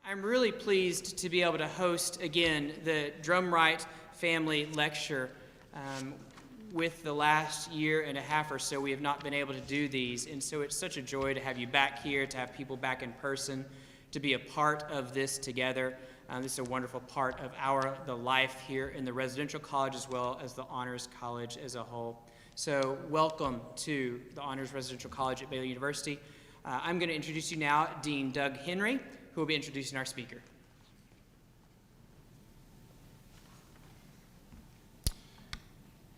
I'm really pleased to be able to host again the Drumwright Family Lecture. With the last year and a half or so, we have not been able to do these, and so it's such a joy to have you back here, to have people back in person, to be a part of this together. This is a wonderful part of the life here in the residential college as well as the Honors College as a whole. So welcome to the Honors Residential College at Baylor University. I'm going to introduce you now, Dean Doug Henry, who will be introducing our speaker.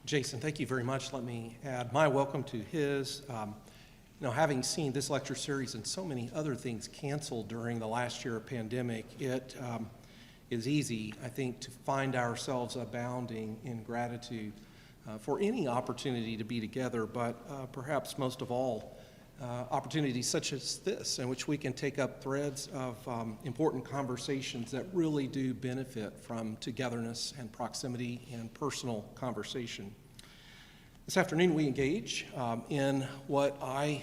Jason, thank you very much. Let me add my welcome to his. Having seen this lecture series and so many other things canceled during the last year of pandemic, it is easy, I think, to find ourselves abounding in gratitude for any opportunity to be together, but perhaps most of all, opportunities such as this, in which we can take up threads of important conversations that really do benefit from togetherness and proximity and personal conversation. This afternoon we engage in what I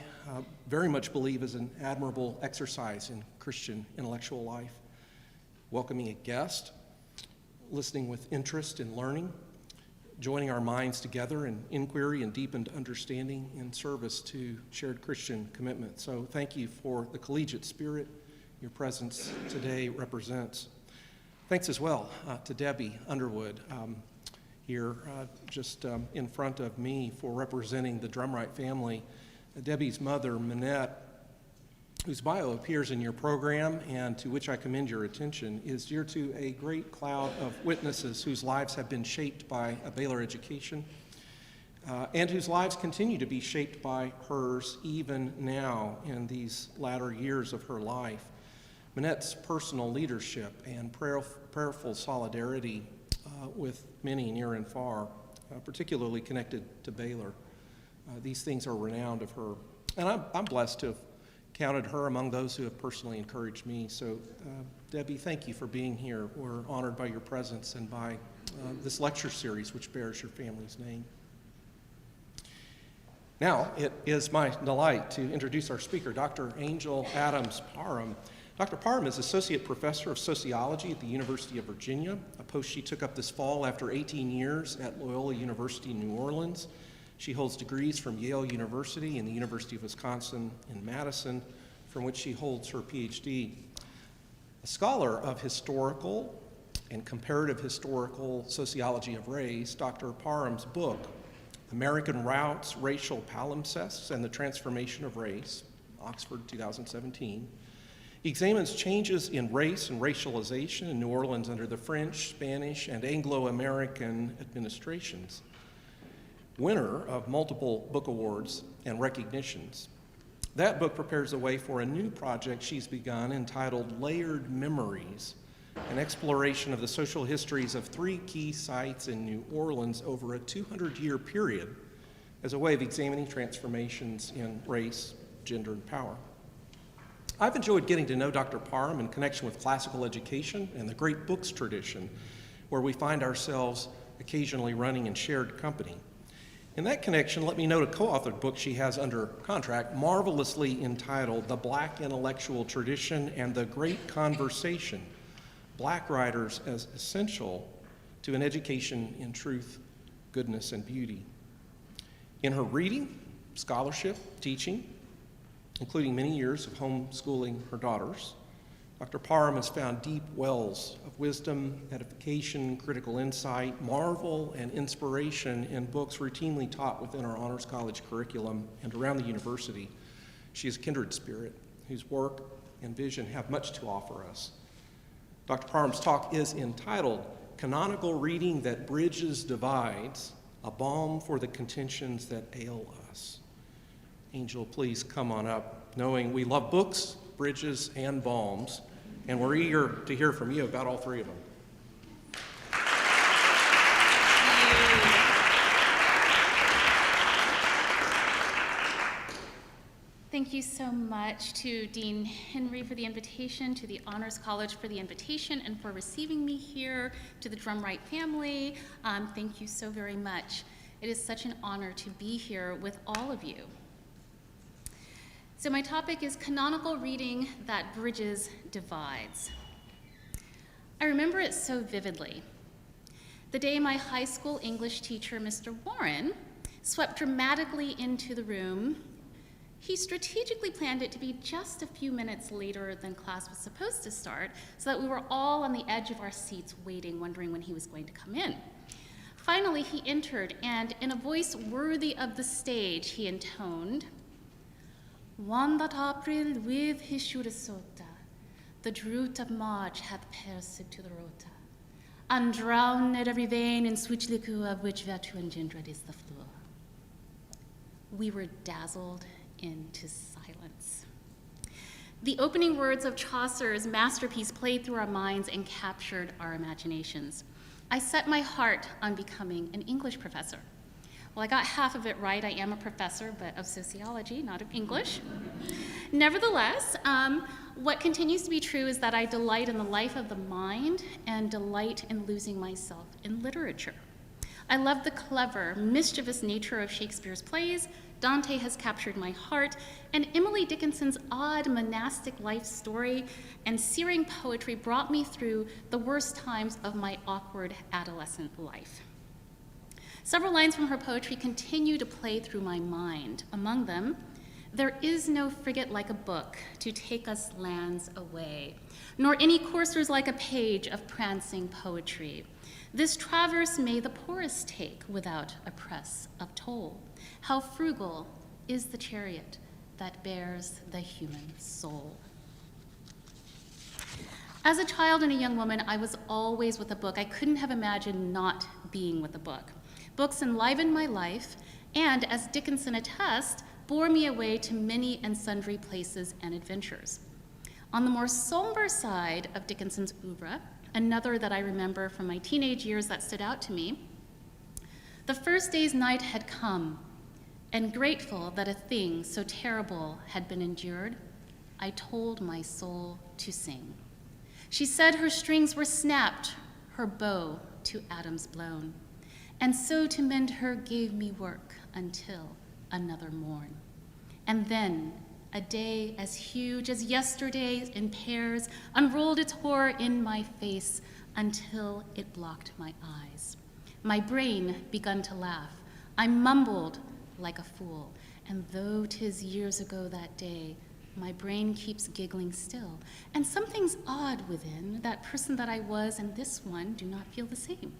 very much believe is an admirable exercise in Christian intellectual life, welcoming a guest, listening with interest in learning, joining our minds together in inquiry and deepened understanding in service to shared Christian commitment. So thank you for the collegiate spirit your presence today represents. Thanks as well to Debbie Underwood here just in front of me for representing the Drumwright family. Debbie's mother, Minette, whose bio appears in your program and to which I commend your attention, is dear to a great cloud of witnesses whose lives have been shaped by a Baylor education and whose lives continue to be shaped by hers even now in these latter years of her life. Minette's personal leadership and prayerful solidarity with many near and far, particularly connected to Baylor. These things are renowned of her. And I'm blessed to have counted her among those who have personally encouraged me. So, Debbie, thank you for being here. We're honored by your presence and by this lecture series, which bears your family's name. Now, it is my delight to introduce our speaker, Dr. Angel Adams Parham. Dr. Parham is Associate Professor of Sociology at the University of Virginia, a post she took up this fall after 18 years at Loyola University in New Orleans. She holds degrees from Yale University and the University of Wisconsin in Madison, from which she holds her PhD. A scholar of historical and comparative historical sociology of race, Dr. Parham's book, American Routes, Racial Palimpsests, and the Transformation of Race, Oxford 2017, examines changes in race and racialization in New Orleans under the French, Spanish, and Anglo-American administrations. Winner of multiple book awards and recognitions. That book prepares the way for a new project she's begun entitled Layered Memories, an exploration of the social histories of 3 key sites in New Orleans over a 200-year period as a way of examining transformations in race, gender, and power. I've enjoyed getting to know Dr. Parham in connection with classical education and the great books tradition, where we find ourselves occasionally running in shared company. In that connection, let me note a co-authored book she has under contract, marvelously entitled The Black Intellectual Tradition and the Great Conversation, Black Writers as Essential to an Education in Truth, Goodness, and Beauty. In her reading, scholarship, teaching, including many years of homeschooling her daughters, Dr. Parham has found deep wells of wisdom, edification, critical insight, marvel, and inspiration in books routinely taught within our Honors College curriculum and around the university. She is a kindred spirit whose work and vision have much to offer us. Dr. Parham's talk is entitled Canonical Reading That Bridges Divides, a Balm for the Contentions That Ail Us. Angel, please come on up, knowing we love books, bridges, and balms, and we're eager to hear from you about all 3 of them. Thank you so much to Dean Henry for the invitation, to the Honors College for the invitation, and for receiving me here, to the Drumwright family. Thank you so very much. It is such an honor to be here with all of you. So my topic is canonical reading that bridges divides. I remember it so vividly. The day my high school English teacher, Mr. Warren, swept dramatically into the room. He strategically planned it to be just a few minutes later than class was supposed to start, so that we were all on the edge of our seats waiting, wondering when he was going to come in. Finally, he entered, and in a voice worthy of the stage, he intoned, "One that April with his sota, the droot of March hath pierced to the rota, and drowned every vein in switch liquor of which virtue engendered is the floor." We were dazzled into silence. The opening words of Chaucer's masterpiece played through our minds and captured our imaginations. I set my heart on becoming an English professor. Well, I got half of it right. I am a professor, but of sociology, not of English. Nevertheless, what continues to be true is that I delight in the life of the mind and delight in losing myself in literature. I love the clever, mischievous nature of Shakespeare's plays. Dante has captured my heart, and Emily Dickinson's odd monastic life story and searing poetry brought me through the worst times of my awkward adolescent life. Several lines from her poetry continue to play through my mind. Among them, "There is no frigate like a book to take us lands away, nor any coursers like a page of prancing poetry. This traverse may the poorest take without a press of toll. How frugal is the chariot that bears the human soul." As a child and a young woman, I was always with a book. I couldn't have imagined not being with a book. Books enlivened my life, and as Dickinson attests, bore me away to many and sundry places and adventures. On the more somber side of Dickinson's oeuvre, another that I remember from my teenage years that stood out to me, the first day's night had come, and grateful that a thing so terrible had been endured, I told my soul to sing. She said her strings were snapped, her bow to atoms blown, and so to mend her gave me work until another morn. And then a day as huge as yesterday in pairs unrolled its horror in my face until it blocked my eyes. My brain begun to laugh. I mumbled like a fool, and though 'tis years ago that day, my brain keeps giggling still, and something's odd within. That person that I was and this one do not feel the same.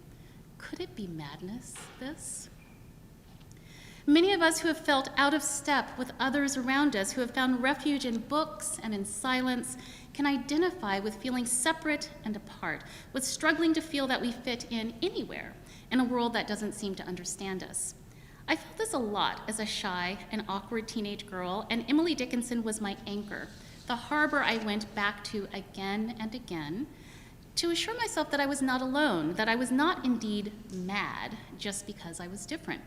Could it be madness, this? Many of us who have felt out of step with others around us, who have found refuge in books and in silence, can identify with feeling separate and apart, with struggling to feel that we fit in anywhere in a world that doesn't seem to understand us. I felt this a lot as a shy and awkward teenage girl, and Emily Dickinson was my anchor, the harbor I went back to again and again, to assure myself that I was not alone, that I was not indeed mad just because I was different.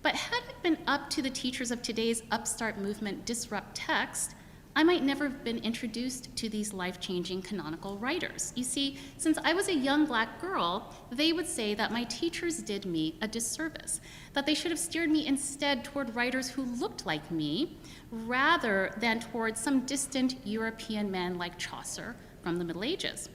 But had it been up to the teachers of today's upstart movement disrupt text, I might never have been introduced to these life-changing canonical writers. You see, since I was a young Black girl, they would say that my teachers did me a disservice, that they should have steered me instead toward writers who looked like me, rather than toward some distant European man like Chaucer from the Middle Ages.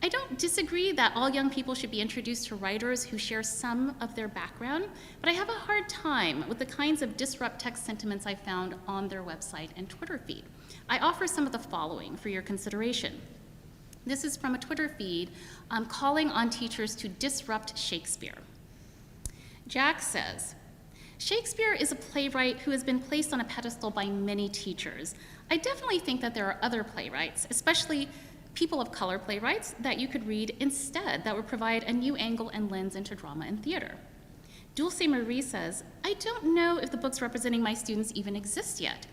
I don't disagree that all young people should be introduced to writers who share some of their background, but I have a hard time with the kinds of disrupt text sentiments I found on their website and Twitter feed. I offer some of the following for your consideration. This is from a Twitter feed calling on teachers to disrupt Shakespeare. Jack says, "Shakespeare is a playwright who has been placed on a pedestal by many teachers. I definitely think that there are other playwrights, especially people of color playwrights, that you could read instead that would provide a new angle and lens into drama and theater." Dulce Marie says, "I don't know if the books representing my students even exist yet,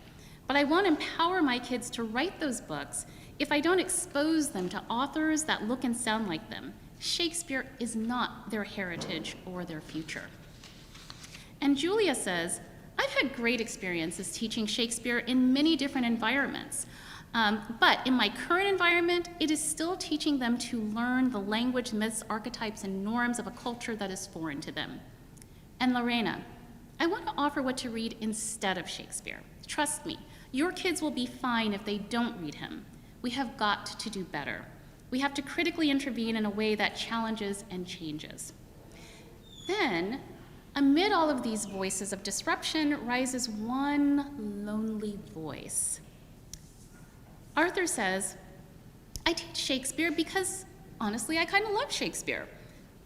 but I won't empower my kids to write those books if I don't expose them to authors that look and sound like them. Shakespeare is not their heritage or their future." And Julia says, "I've had great experiences teaching Shakespeare in many different environments. But in my current environment, it is still teaching them to learn the language, myths, archetypes, and norms of a culture that is foreign to them." And Lorena, "I want to offer what to read instead of Shakespeare. Trust me, your kids will be fine if they don't read him. We have got to do better. We have to critically intervene in a way that challenges and changes. Then, amid all of these voices of disruption rises one lonely voice. Arthur says, I teach Shakespeare because, honestly, I kind of love Shakespeare.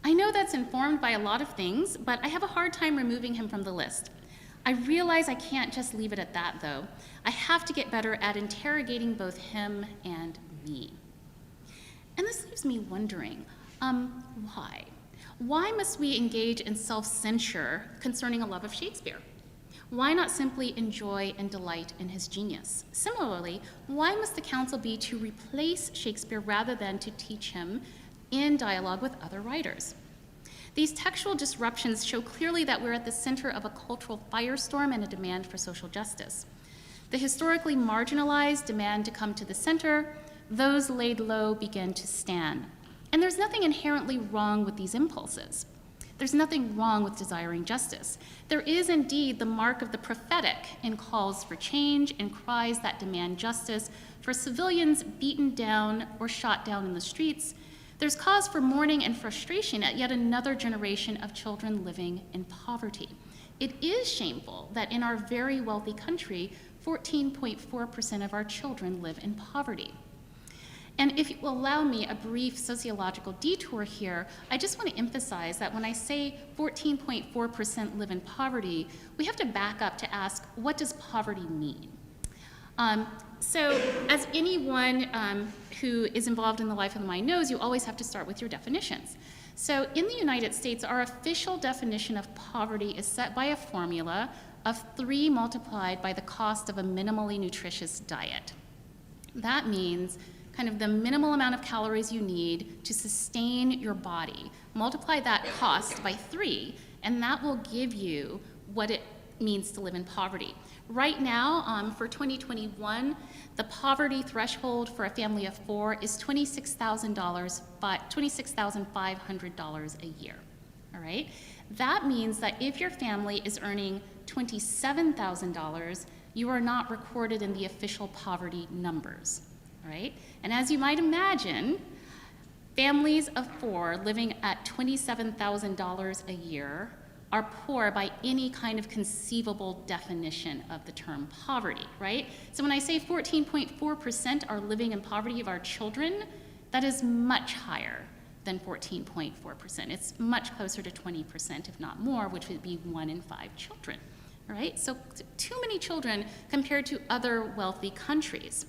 I know that's informed by a lot of things, but I have a hard time removing him from the list. I realize I can't just leave it at that, though. I have to get better at interrogating both him and me. And this leaves me wondering, why? Why must we engage in self-censure concerning a love of Shakespeare? Why not simply enjoy and delight in his genius? Similarly, why must the counsel be to replace Shakespeare rather than to teach him in dialogue with other writers? These textual disruptions show clearly that we're at the center of a cultural firestorm and a demand for social justice. The historically marginalized demand to come to the center, those laid low begin to stand. And there's nothing inherently wrong with these impulses. There's nothing wrong with desiring justice. There is indeed the mark of the prophetic in calls for change and cries that demand justice for civilians beaten down or shot down in the streets. There's cause for mourning and frustration at yet another generation of children living in poverty. It is shameful that in our very wealthy country, 14.4% of our children live in poverty. And if you will allow me a brief sociological detour here, I just want to emphasize that when I say 14.4% live in poverty, we have to back up to ask, what does poverty mean? So as anyone who is involved in the life of the mind knows, you always have to start with your definitions. So in the United States, our official definition of poverty is set by a formula of 3 multiplied by the cost of a minimally nutritious diet. That means kind of the minimal amount of calories you need to sustain your body. Multiply that cost by 3, and that will give you what it means to live in poverty. Right now, for 2021, the poverty threshold for a family of 4 is $26,000, but $26,500 a year, all right? That means that if your family is earning $27,000, you are not recorded in the official poverty numbers. Right? And as you might imagine, families of 4 living at $27,000 a year are poor by any kind of conceivable definition of the term poverty, right? So when I say 14.4% are living in poverty of our children, that is much higher than 14.4%. It's much closer to 20%, if not more, which would be 1 in 5 children, right? So too many children compared to other wealthy countries.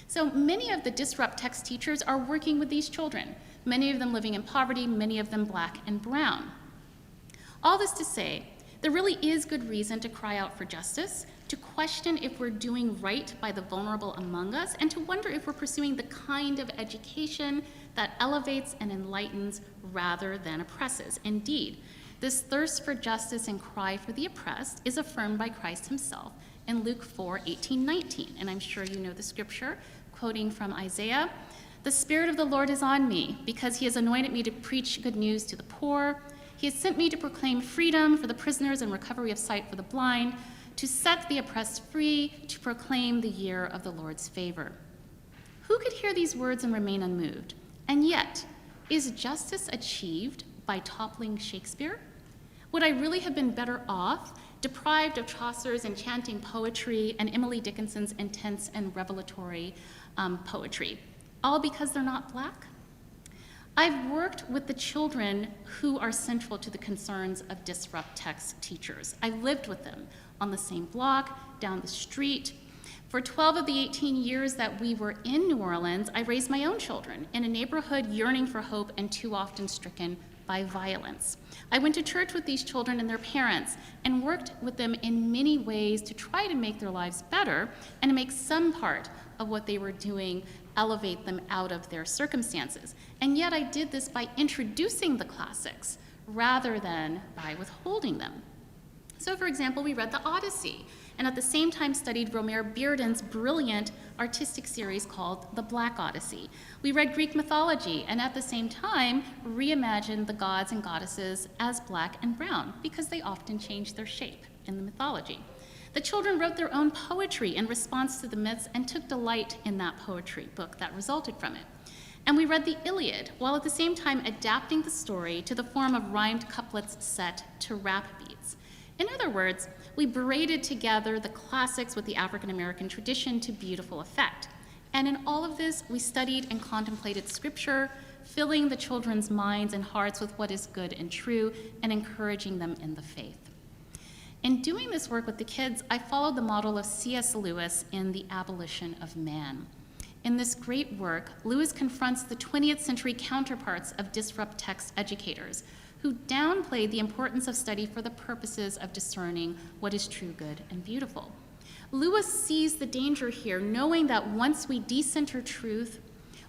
So many of the disrupt text teachers are working with these children, many of them living in poverty, many of them Black and brown. All this to say, there really is good reason to cry out for justice, to question if we're doing right by the vulnerable among us, and to wonder if we're pursuing the kind of education that elevates and enlightens rather than oppresses. Indeed, this thirst for justice and cry for the oppressed is affirmed by Christ himself in Luke 4:18-19, and I'm sure you know the scripture, quoting from Isaiah, "The Spirit of the Lord is on me, because he has anointed me to preach good news to the poor. He has sent me to proclaim freedom for the prisoners and recovery of sight for the blind, to set the oppressed free, to proclaim the year of the Lord's favor." Who could hear these words and remain unmoved? And yet, is justice achieved by toppling Shakespeare? Would I really have been better off deprived of Chaucer's enchanting poetry and Emily Dickinson's intense and revelatory poetry, all because they're not Black? I've worked with the children who are central to the concerns of disrupt text teachers. I lived with them on the same block, down the street. For 12 of the 18 years that we were in New Orleans, I raised my own children in a neighborhood yearning for hope and too often stricken by violence. I went to church with these children and their parents and worked with them in many ways to try to make their lives better and to make some part of what they were doing elevate them out of their circumstances. And yet I did this by introducing the classics rather than by withholding them. So for example, we read the Odyssey and at the same time studied Romare Bearden's brilliant artistic series called The Black Odyssey. We read Greek mythology and at the same time reimagined the gods and goddesses as Black and brown because they often change their shape in the mythology. The children wrote their own poetry in response to the myths and took delight in that poetry book that resulted from it. And we read the Iliad, while at the same time adapting the story to the form of rhymed couplets set to rap beats. In other words, we braided together the classics with the African American tradition to beautiful effect. And in all of this, we studied and contemplated scripture, filling the children's minds and hearts with what is good and true, and encouraging them in the faith. In doing this work with the kids, I followed the model of C.S. Lewis in The Abolition of Man. In this great work, Lewis confronts the 20th century counterparts of disrupt text educators, who downplayed the importance of study for the purposes of discerning what is true, good, and beautiful. Lewis sees the danger here, knowing that once we decenter truth,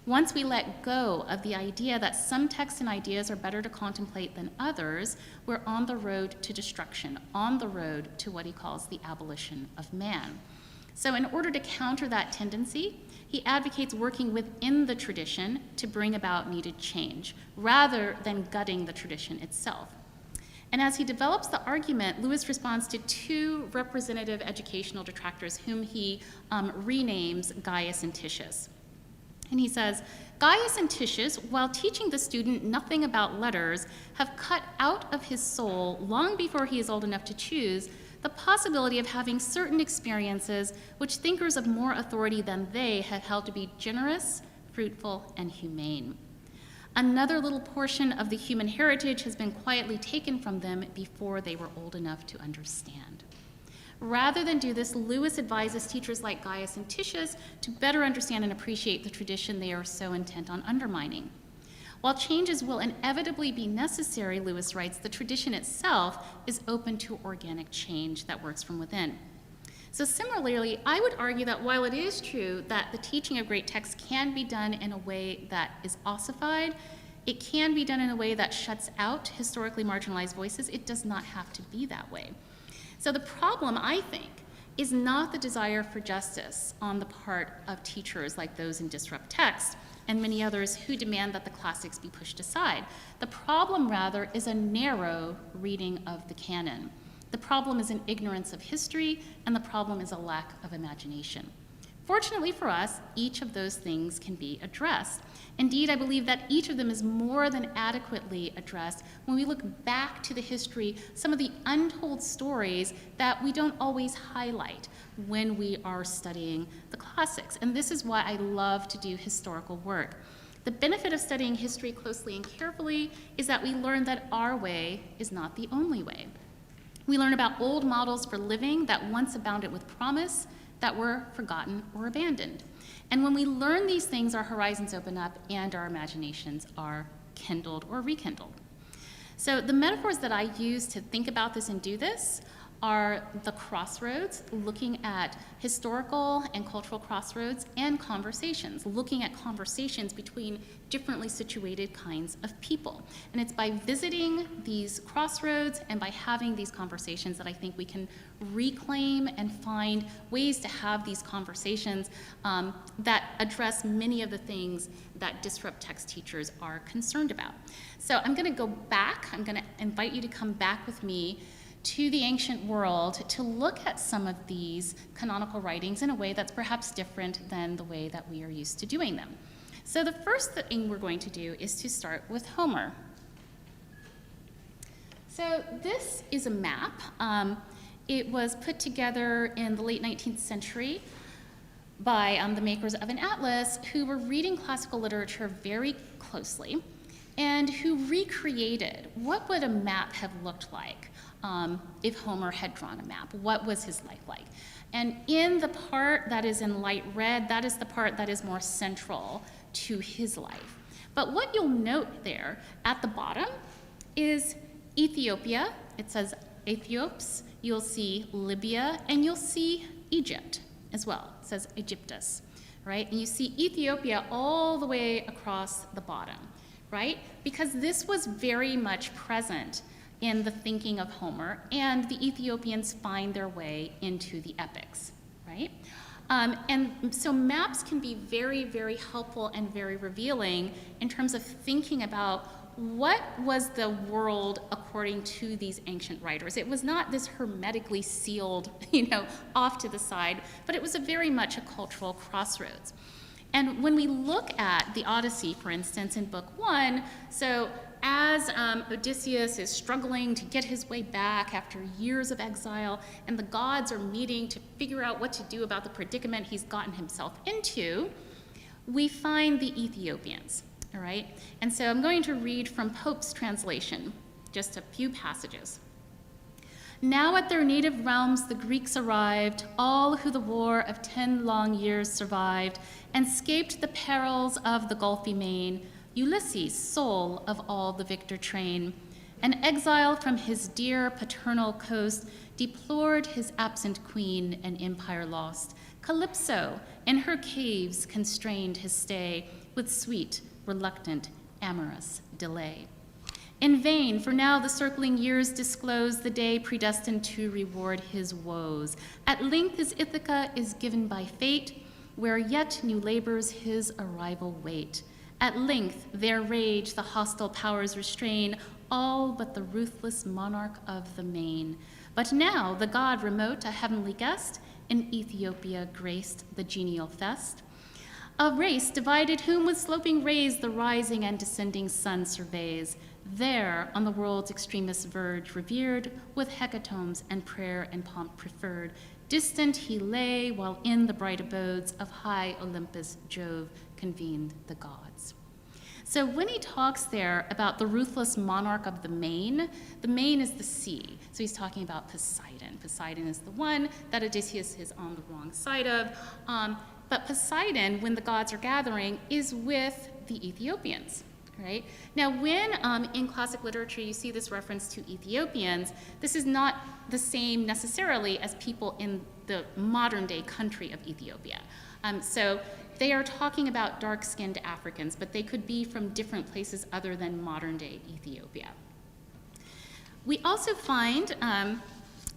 once we let go of the idea that some texts and ideas are better to contemplate than others, we're on the road to destruction, on the road to what he calls the abolition of man. So in order to counter that tendency, he advocates working within the tradition to bring about needed change, rather than gutting the tradition itself. And as he develops the argument, Lewis responds to two representative educational detractors whom he renames Gaius and Titius. And he says, Gaius and Titius, while teaching the student nothing about letters, have cut out of his soul, long before he is old enough to choose, the possibility of having certain experiences which thinkers of more authority than they have held to be generous, fruitful, and humane. Another little portion of the human heritage has been quietly taken from them before they were old enough to understand. Rather than do this, Lewis advises teachers like Gaius and Titius to better understand and appreciate the tradition they are so intent on undermining. While changes will inevitably be necessary, Lewis writes, the tradition itself is open to organic change that works from within. So similarly, I would argue that while it is true that the teaching of great texts can be done in a way that is ossified, it can be done in a way that shuts out historically marginalized voices. It does not have to be that way. So the problem, I think, is not the desire for justice on the part of teachers like those in Disrupt Text and many others who demand that the classics be pushed aside. The problem, rather, is a narrow reading of the canon. The problem is an ignorance of history, and the problem is a lack of imagination. Fortunately for us, each of those things can be addressed. Indeed, I believe that each of them is more than adequately addressed when we look back to the history, some of the untold stories that we don't always highlight when we are studying the classics. And this is why I love to do historical work. The benefit of studying history closely and carefully is that we learn that our way is not the only way. We learn about old models for living that once abounded with promise, that were forgotten or abandoned. And when we learn these things, our horizons open up and our imaginations are kindled or rekindled. So the metaphors that I use to think about this and do this are the crossroads, looking at historical and cultural crossroads, and conversations, looking at conversations between differently situated kinds of people. And it's by visiting these crossroads and by having these conversations that I think we can reclaim and find ways to have these conversations that address many of the things that Disrupt Text teachers are concerned about. So I'm gonna go back, I'm gonna invite you to come back with me to the ancient world to look at some of these canonical writings in a way that's perhaps different than the way that we are used to doing them. So the first thing we're going to do is to start with Homer. So this is a map. It was put together in the late 19th century by the makers of an atlas who were reading classical literature very closely and who recreated what would a map have looked like if Homer had drawn a map. What was his life like? And in the part that is in light red, that is the part that is more central to his life. But what you'll note there at the bottom is Ethiopia. It says Ethiops. You'll see Libya, and you'll see Egypt as well. It says Egyptus, right? And you see Ethiopia all the way across the bottom, right? Because this was very much present in the thinking of Homer, and the Ethiopians find their way into the epics, right? And so maps can be very, very helpful and very revealing in terms of thinking about what was the world according to these ancient writers. It was not this hermetically sealed, off to the side, but it was very much a cultural crossroads. And when we look at the Odyssey, for instance, in Book 1, so as Odysseus is struggling to get his way back after years of exile, and the gods are meeting to figure out what to do about the predicament he's gotten himself into, we find the Ethiopians, all right? And so I'm going to read from Pope's translation, just a few passages. Now at their native realms the Greeks arrived, all who the war of 10 long years survived, and scaped the perils of the gulfy main, Ulysses, soul of all the victor train, an exile from his dear paternal coast, deplored his absent queen and empire lost. Calypso in her caves constrained his stay with sweet, reluctant, amorous delay. In vain, for now the circling years disclose the day predestined to reward his woes. At length his Ithaca is given by fate, where yet new labors his arrival wait. At length their rage the hostile powers restrain, all but the ruthless monarch of the main. But now the god remote, a heavenly guest, in Ethiopia graced the genial fest. A race divided whom with sloping rays the rising and descending sun surveys. There, on the world's extremest verge, revered, with hecatombs and prayer and pomp preferred, distant he lay, while in the bright abodes of high Olympus Jove convened the gods. So when he talks there about the ruthless monarch of the main is the sea. So he's talking about Poseidon. Poseidon is the one that Odysseus is on the wrong side of. But Poseidon, when the gods are gathering, is with the Ethiopians. Right? Now, when in classic literature you see this reference to Ethiopians, this is not the same necessarily as people in the modern-day country of Ethiopia. So they are talking about dark-skinned Africans, but they could be from different places other than modern-day Ethiopia. We also find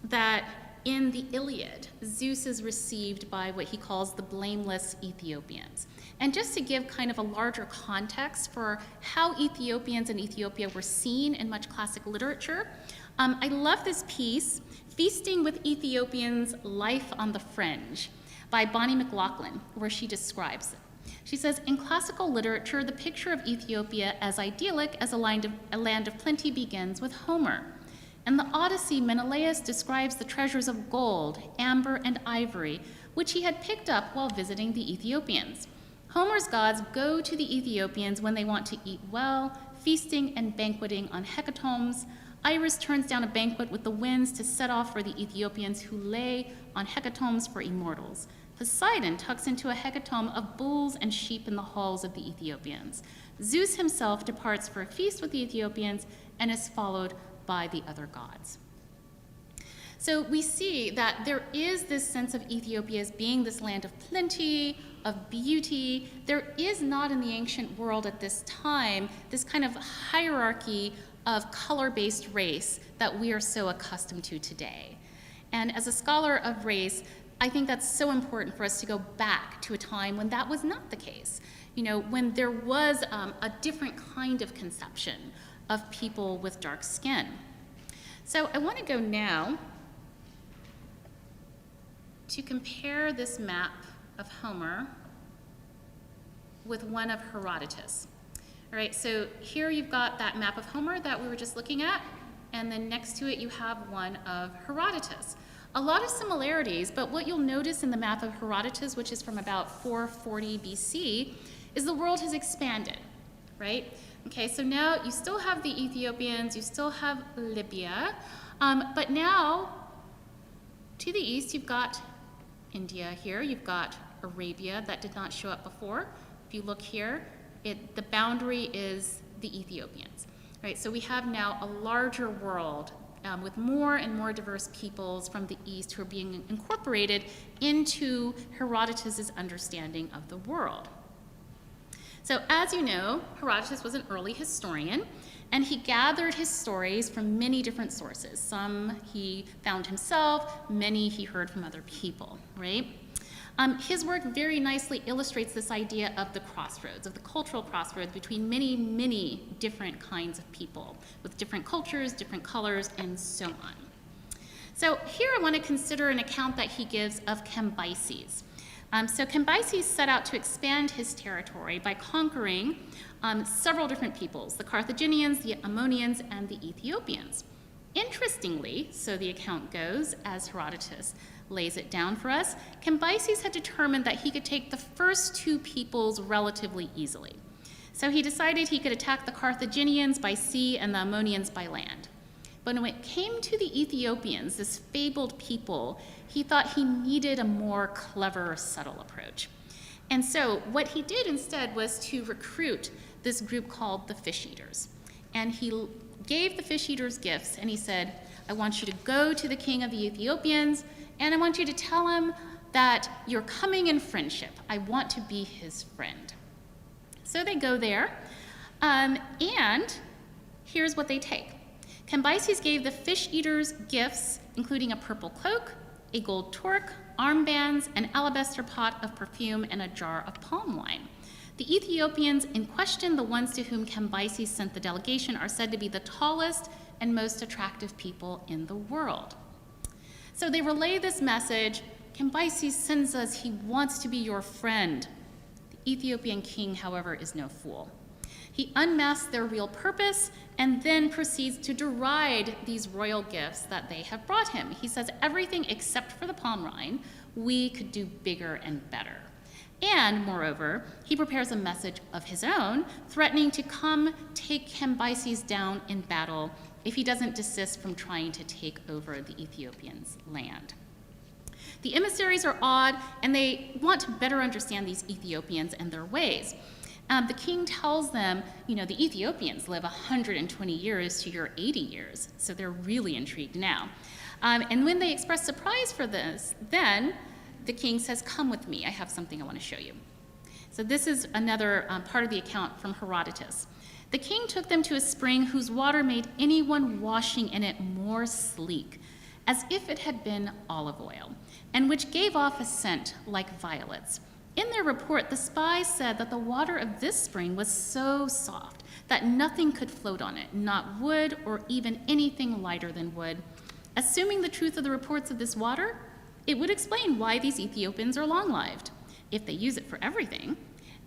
that in the Iliad, Zeus is received by what he calls the blameless Ethiopians. And just to give kind of a larger context for how Ethiopians in Ethiopia were seen in much classic literature, I love this piece, Feasting with Ethiopians, Life on the Fringe, by Bonnie McLaughlin, where she describes it. She says, in classical literature, the picture of Ethiopia as idyllic as a land of plenty begins with Homer. In the Odyssey, Menelaus describes the treasures of gold, amber, and ivory, which he had picked up while visiting the Ethiopians. Homer's gods go to the Ethiopians when they want to eat well, feasting and banqueting on hecatombs. Iris turns down a banquet with the winds to set off for the Ethiopians who lay on hecatombs for immortals. Poseidon tucks into a hecatomb of bulls and sheep in the halls of the Ethiopians. Zeus himself departs for a feast with the Ethiopians and is followed by the other gods. So we see that there is this sense of Ethiopia as being this land of plenty, of beauty. There is not in the ancient world at this time this kind of hierarchy of color-based race that we are so accustomed to today. And as a scholar of race, I think that's so important for us to go back to a time when that was not the case. You know, when there was a different kind of conception of people with dark skin. So I want to go now to compare this map of Homer with one of Herodotus. All right, so here you've got that map of Homer that we were just looking at, and then next to it you have one of Herodotus. A lot of similarities, but what you'll notice in the map of Herodotus, which is from about 440 BC, is the world has expanded, right? Okay, so now you still have the Ethiopians, you still have Libya, but now to the east you've got India here, you've got Arabia that did not show up before. If you look here, the boundary is the Ethiopians, right? So we have now a larger world with more and more diverse peoples from the east who are being incorporated into Herodotus's understanding of the world. So as you know, Herodotus was an early historian, and he gathered his stories from many different sources. Some he found himself, many he heard from other people, right? His work very nicely illustrates this idea of the crossroads, of the cultural crossroads between many, many different kinds of people with different cultures, different colors, and so on. So here I want to consider an account that he gives of Cambyses. So Cambyses set out to expand his territory by conquering several different peoples, the Carthaginians, the Ammonians, and the Ethiopians. Interestingly, so the account goes, as Herodotus lays it down for us, Cambyses had determined that he could take the first two peoples relatively easily. So he decided he could attack the Carthaginians by sea and the Ammonians by land. But when it came to the Ethiopians, this fabled people, he thought he needed a more clever, subtle approach. And so what he did instead was to recruit this group called the Fish Eaters. And he gave the Fish Eaters gifts, and he said, I want you to go to the king of the Ethiopians, and I want you to tell him that you're coming in friendship. I want to be his friend. So they go there, and here's what they take. Cambyses gave the Fish Eaters gifts, including a purple cloak, a gold torque, armbands, an alabaster pot of perfume, and a jar of palm wine. The Ethiopians in question, the ones to whom Cambyses sent the delegation, are said to be the tallest and most attractive people in the world. So they relay this message, Cambyses sends us, he wants to be your friend. The Ethiopian king, however, is no fool. He unmasks their real purpose and then proceeds to deride these royal gifts that they have brought him. He says everything except for the palm wine, we could do bigger and better. And moreover, he prepares a message of his own, threatening to come take Cambyses down in battle if he doesn't desist from trying to take over the Ethiopians' land. The emissaries are awed, and they want to better understand these Ethiopians and their ways. The king tells them, the Ethiopians live 120 years to your 80 years, so they're really intrigued now. And when they express surprise for this, then the king says, come with me, I have something I want to show you. So this is another part of the account from Herodotus. The king took them to a spring whose water made anyone washing in it more sleek, as if it had been olive oil, and which gave off a scent like violets. In their report, the spies said that the water of this spring was so soft that nothing could float on it, not wood or even anything lighter than wood. Assuming the truth of the reports of this water, it would explain why these Ethiopians are long-lived. If they use it for everything,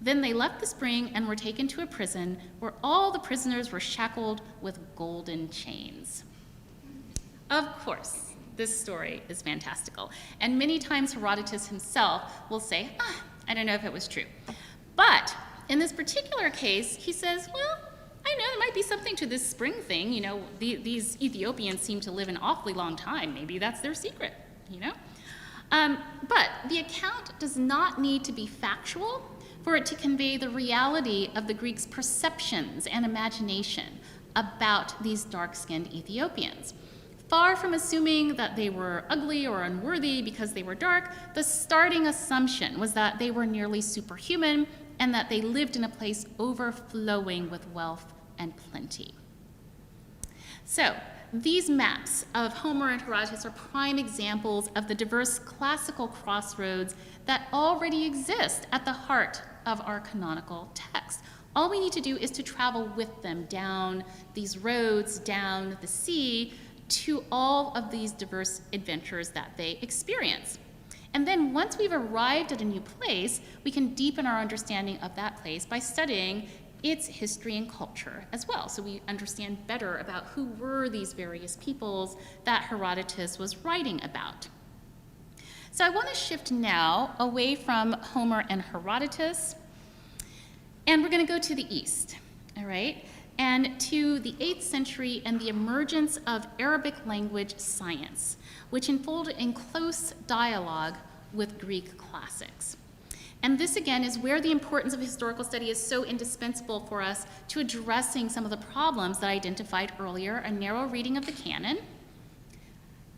then they left the spring and were taken to a prison where all the prisoners were shackled with golden chains. Of course, this story is fantastical, and many times Herodotus himself will say, I don't know if it was true. But in this particular case, he says, well, I know there might be something to this spring thing. These Ethiopians seem to live an awfully long time. Maybe that's their secret, But the account does not need to be factual for it to convey the reality of the Greeks' perceptions and imagination about these dark-skinned Ethiopians. Far from assuming that they were ugly or unworthy because they were dark, the starting assumption was that they were nearly superhuman and that they lived in a place overflowing with wealth and plenty. So, these maps of Homer and Herodotus are prime examples of the diverse classical crossroads that already exist at the heart of our canonical text. All we need to do is to travel with them down these roads, down the sea, to all of these diverse adventures that they experience. And then once we've arrived at a new place, we can deepen our understanding of that place by studying its history and culture as well, so we understand better about who were these various peoples that Herodotus was writing about. So I want to shift now away from Homer and Herodotus, and we're going to go to the east, all right? And to the 8th century and the emergence of Arabic language science, which unfolded in close dialogue with Greek classics. And this, again, is where the importance of historical study is so indispensable for us to addressing some of the problems that I identified earlier: a narrow reading of the canon,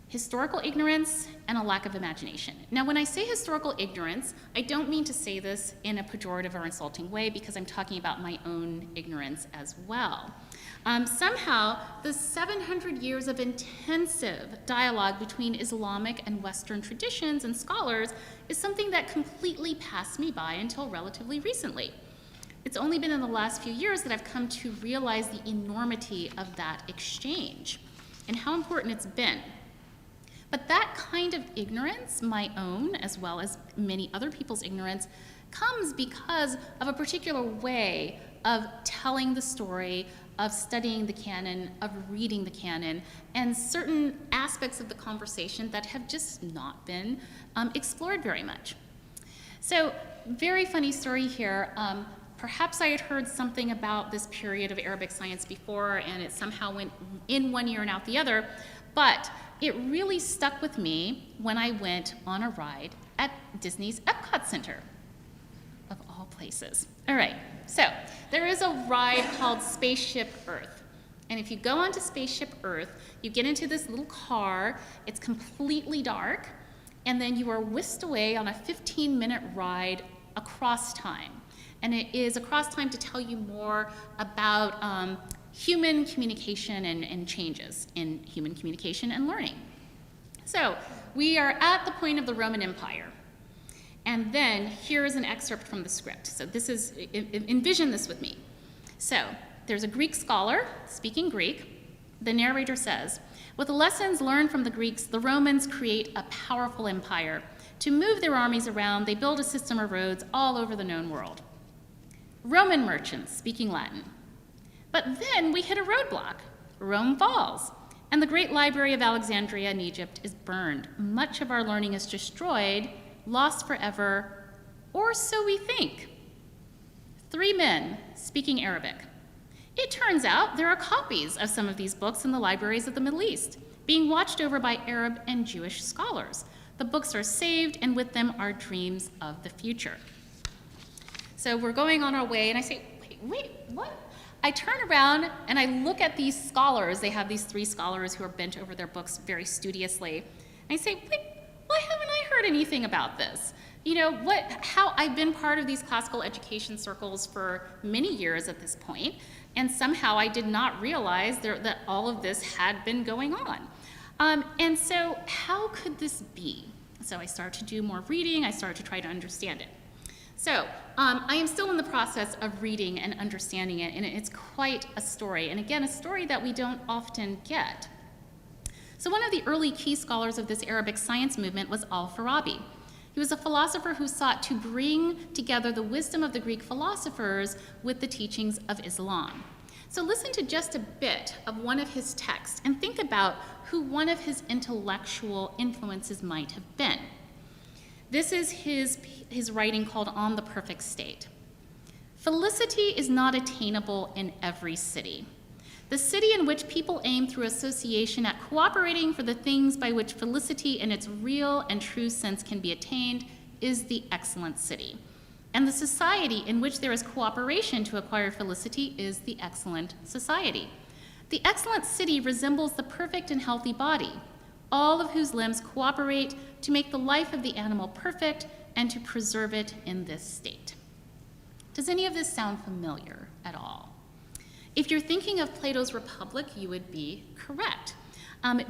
historical ignorance, and a lack of imagination. Now, when I say historical ignorance, I don't mean to say this in a pejorative or insulting way, because I'm talking about my own ignorance as well. Somehow, the 700 years of intensive dialogue between Islamic and Western traditions and scholars is something that completely passed me by until relatively recently. It's only been in the last few years that I've come to realize the enormity of that exchange and how important it's been. But that kind of ignorance, my own as well as many other people's ignorance, comes because of a particular way of telling the story, of studying the canon, of reading the canon, and certain aspects of the conversation that have just not been explored very much. So, very funny story here. Perhaps I had heard something about this period of Arabic science before, and it somehow went in one ear and out the other, but it really stuck with me when I went on a ride at Disney's Epcot Center, of all places. All right, so there is a ride called Spaceship Earth. And if you go onto Spaceship Earth, you get into this little car, it's completely dark, and then you are whisked away on a 15-minute ride across time. And it is across time to tell you more about human communication and changes in human communication and learning. So we are at the point of the Roman Empire. And then here is an excerpt from the script. So this is, envision this with me. So there's a Greek scholar speaking Greek. The narrator says, with the lessons learned from the Greeks, the Romans create a powerful empire. To move their armies around, they build a system of roads all over the known world. Roman merchants speaking Latin. But then we hit a roadblock. Rome falls, and the great library of Alexandria in Egypt is burned. Much of our learning is destroyed, lost forever, or so we think. 3 men speaking Arabic. It turns out there are copies of some of these books in the libraries of the Middle East, being watched over by Arab and Jewish scholars. The books are saved, and with them are dreams of the future. So we're going on our way, and I say, wait, what? I turn around and I look at these scholars. They have these 3 scholars who are bent over their books very studiously. And I say, wait, why haven't I heard anything about this? You know, how I've been part of these classical education circles for many years at this point, and somehow I did not realize that all of this had been going on. And so how could this be? So I started to do more reading. I started to try to understand it. So I am still in the process of reading and understanding it, and it's quite a story. And again, a story that we don't often get. So one of the early key scholars of this Arabic science movement was Farabi. He was a philosopher who sought to bring together the wisdom of the Greek philosophers with the teachings of Islam. So listen to just a bit of one of his texts and think about who one of his intellectual influences might have been. This is his writing called On the Perfect State. Felicity is not attainable in every city. The city in which people aim through association at cooperating for the things by which felicity in its real and true sense can be attained is the excellent city. And the society in which there is cooperation to acquire felicity is the excellent society. The excellent city resembles the perfect and healthy body, all of whose limbs cooperate to make the life of the animal perfect and to preserve it in this state. Does any of this sound familiar at all? If you're thinking of Plato's Republic, you would be correct,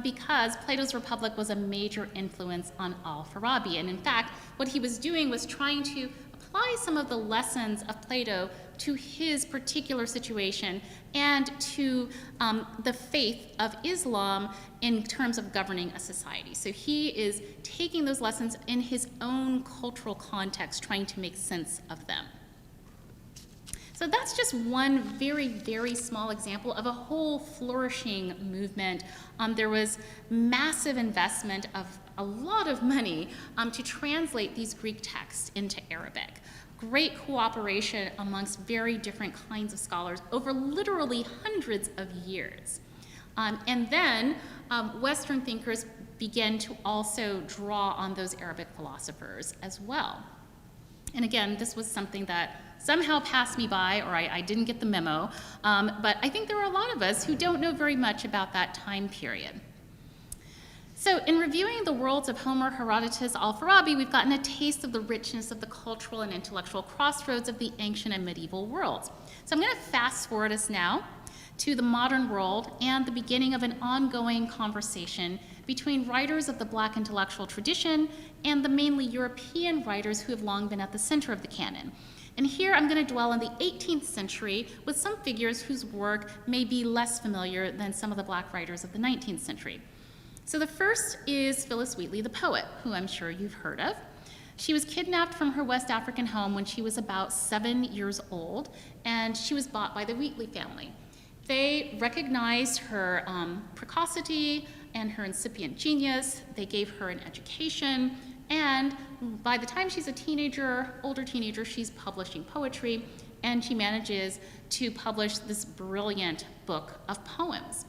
because Plato's Republic was a major influence on Farabi. And in fact, what he was doing was trying to apply some of the lessons of Plato to his particular situation and to the faith of Islam in terms of governing a society. So he is taking those lessons in his own cultural context, trying to make sense of them. So that's just one very, very small example of a whole flourishing movement. There was massive investment of a lot of money to translate these Greek texts into Arabic. Great cooperation amongst very different kinds of scholars over literally hundreds of years. And then Western thinkers began to also draw on those Arabic philosophers as well. And again, this was something that somehow passed me by, or I didn't get the memo, but I think there are a lot of us who don't know very much about that time period. So in reviewing the worlds of Homer, Herodotus, Farabi, we've gotten a taste of the richness of the cultural and intellectual crossroads of the ancient and medieval worlds. So I'm going to fast forward us now to the modern world and the beginning of an ongoing conversation between writers of the Black intellectual tradition and the mainly European writers who have long been at the center of the canon. And here I'm going to dwell on the 18th century with some figures whose work may be less familiar than some of the Black writers of the 19th century. So the first is Phyllis Wheatley, the poet, who I'm sure you've heard of. She was kidnapped from her West African home when she was about 7 years old, and she was bought by the Wheatley family. They recognized her precocity and her incipient genius. They gave her an education, and by the time she's a teenager, older teenager, she's publishing poetry, and she manages to publish this brilliant book of poems.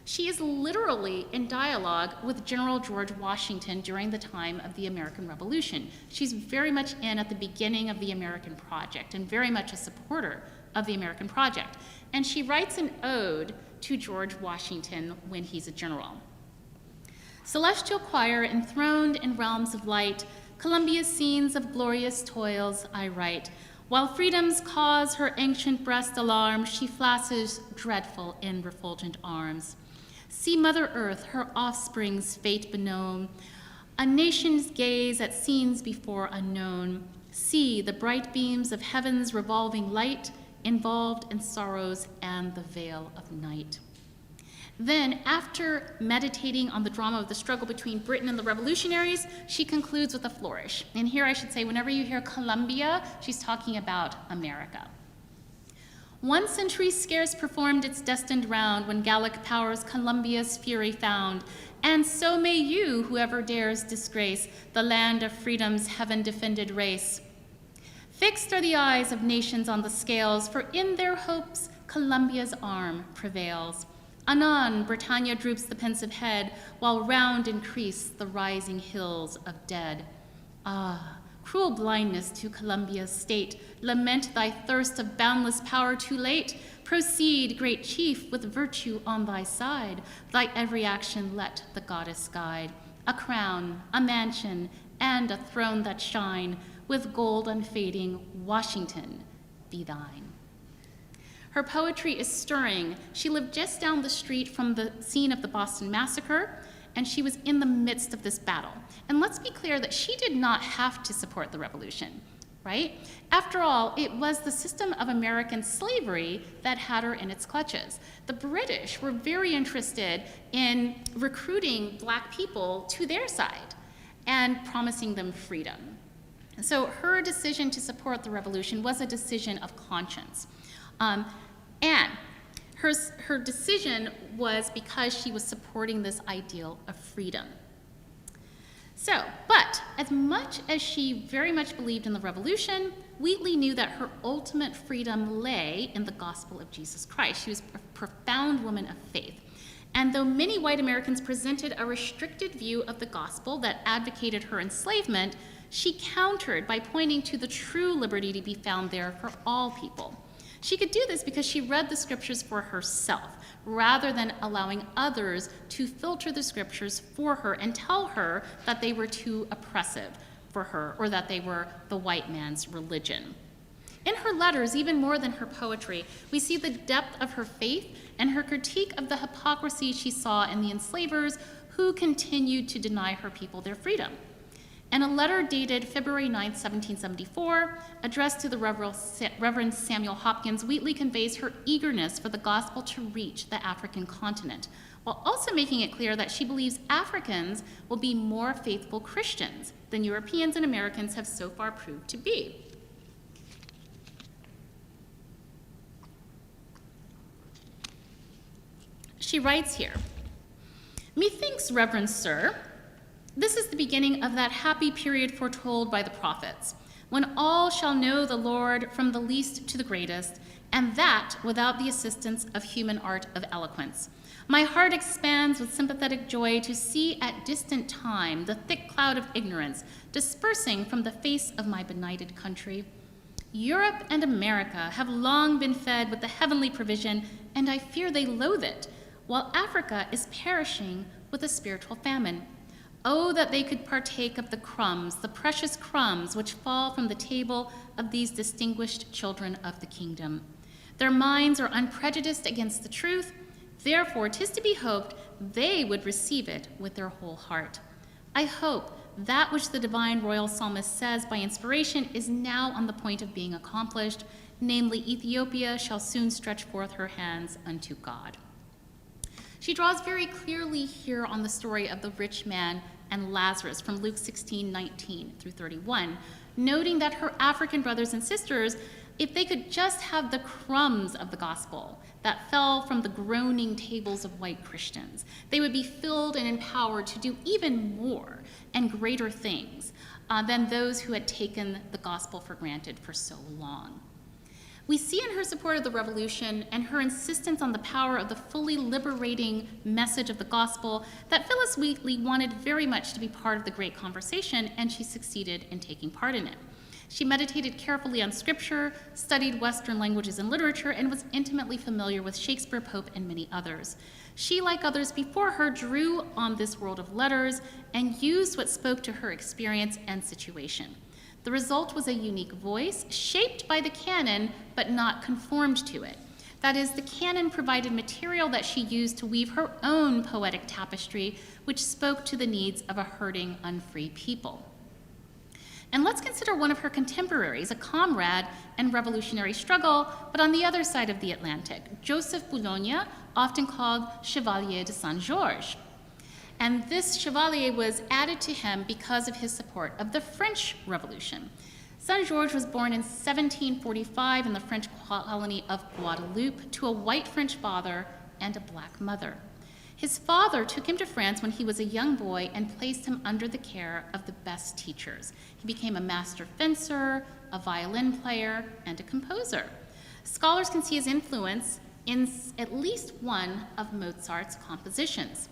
She is literally in dialogue with General George Washington during the time of the American Revolution. She's very much in at the beginning of the American project and very much a supporter of the American project. And she writes an ode to George Washington when he's a general. Celestial choir enthroned in realms of light, Columbia's scenes of glorious toils I write. While freedom's cause her ancient breast alarm, she flashes dreadful in refulgent arms. See Mother Earth, her offspring's fate beknown. A nation's gaze at scenes before unknown. See the bright beams of heaven's revolving light, involved in sorrows and the veil of night. Then, after meditating on the drama of the struggle between Britain and the revolutionaries, she concludes with a flourish. And here I should say, whenever you hear Columbia, she's talking about America. 1 century scarce performed its destined round when Gallic powers Columbia's fury found, and so may you, whoever dares disgrace the land of freedom's heaven-defended race. Fixed are the eyes of nations on the scales, for in their hopes Columbia's arm prevails. Anon, Britannia droops the pensive head, while round increase the rising hills of dead. Ah, cruel blindness to Columbia's state, lament thy thirst of boundless power too late. Proceed, great chief, with virtue on thy side. Thy every action let the goddess guide. A crown, a mansion, and a throne that shine, with gold unfading, Washington, be thine. Her poetry is stirring. She lived just down the street from the scene of the Boston Massacre, and she was in the midst of this battle. And let's be clear that she did not have to support the revolution, right? After all, it was the system of American slavery that had her in its clutches. The British were very interested in recruiting Black people to their side and promising them freedom. So her decision to support the revolution was a decision of conscience. And her decision was because she was supporting this ideal of freedom. So, but as much as she very much believed in the revolution, Wheatley knew that her ultimate freedom lay in the gospel of Jesus Christ. She was a profound woman of faith. And though many white Americans presented a restricted view of the gospel that advocated her enslavement, she countered by pointing to the true liberty to be found there for all people. She could do this because she read the scriptures for herself, rather than allowing others to filter the scriptures for her and tell her that they were too oppressive for her or that they were the white man's religion. In her letters, even more than her poetry, we see the depth of her faith and her critique of the hypocrisy she saw in the enslavers who continued to deny her people their freedom. In a letter dated February 9, 1774, addressed to the Reverend Samuel Hopkins, Wheatley conveys her eagerness for the gospel to reach the African continent, while also making it clear that she believes Africans will be more faithful Christians than Europeans and Americans have so far proved to be. She writes here, "Methinks, Reverend Sir, this is the beginning of that happy period foretold by the prophets, when all shall know the Lord from the least to the greatest, and that without the assistance of human art of eloquence. My heart expands with sympathetic joy to see at distant time the thick cloud of ignorance dispersing from the face of my benighted country. Europe and America have long been fed with the heavenly provision, and I fear they loathe it, while Africa is perishing with a spiritual famine. Oh, that they could partake of the crumbs, the precious crumbs which fall from the table of these distinguished children of the kingdom. Their minds are unprejudiced against the truth, therefore 'tis to be hoped they would receive it with their whole heart. I hope that which the divine royal psalmist says by inspiration is now on the point of being accomplished, namely, Ethiopia shall soon stretch forth her hands unto God." She draws very clearly here on the story of the rich man and Lazarus from Luke 16:19 through 31, noting that her African brothers and sisters, if they could just have the crumbs of the gospel that fell from the groaning tables of white Christians, they would be filled and empowered to do even more and greater things than those who had taken the gospel for granted for so long. We see in her support of the revolution and her insistence on the power of the fully liberating message of the gospel that Phyllis Wheatley wanted very much to be part of the great conversation, and she succeeded in taking part in it. She meditated carefully on scripture, studied Western languages and literature, and was intimately familiar with Shakespeare, Pope, and many others. She, like others before her, drew on this world of letters and used what spoke to her experience and situation. The result was a unique voice, shaped by the canon, but not conformed to it. That is, the canon provided material that she used to weave her own poetic tapestry, which spoke to the needs of a hurting, unfree people. And let's consider one of her contemporaries, a comrade in revolutionary struggle, but on the other side of the Atlantic, Joseph Boulogne, often called Chevalier de Saint-Georges. And this Chevalier was added to him because of his support of the French Revolution. Saint-Georges was born in 1745 in the French colony of Guadeloupe to a white French father and a black mother. His father took him to France when he was a young boy and placed him under the care of the best teachers. He became a master fencer, a violin player, and a composer. Scholars can see his influence in at least one of Mozart's compositions.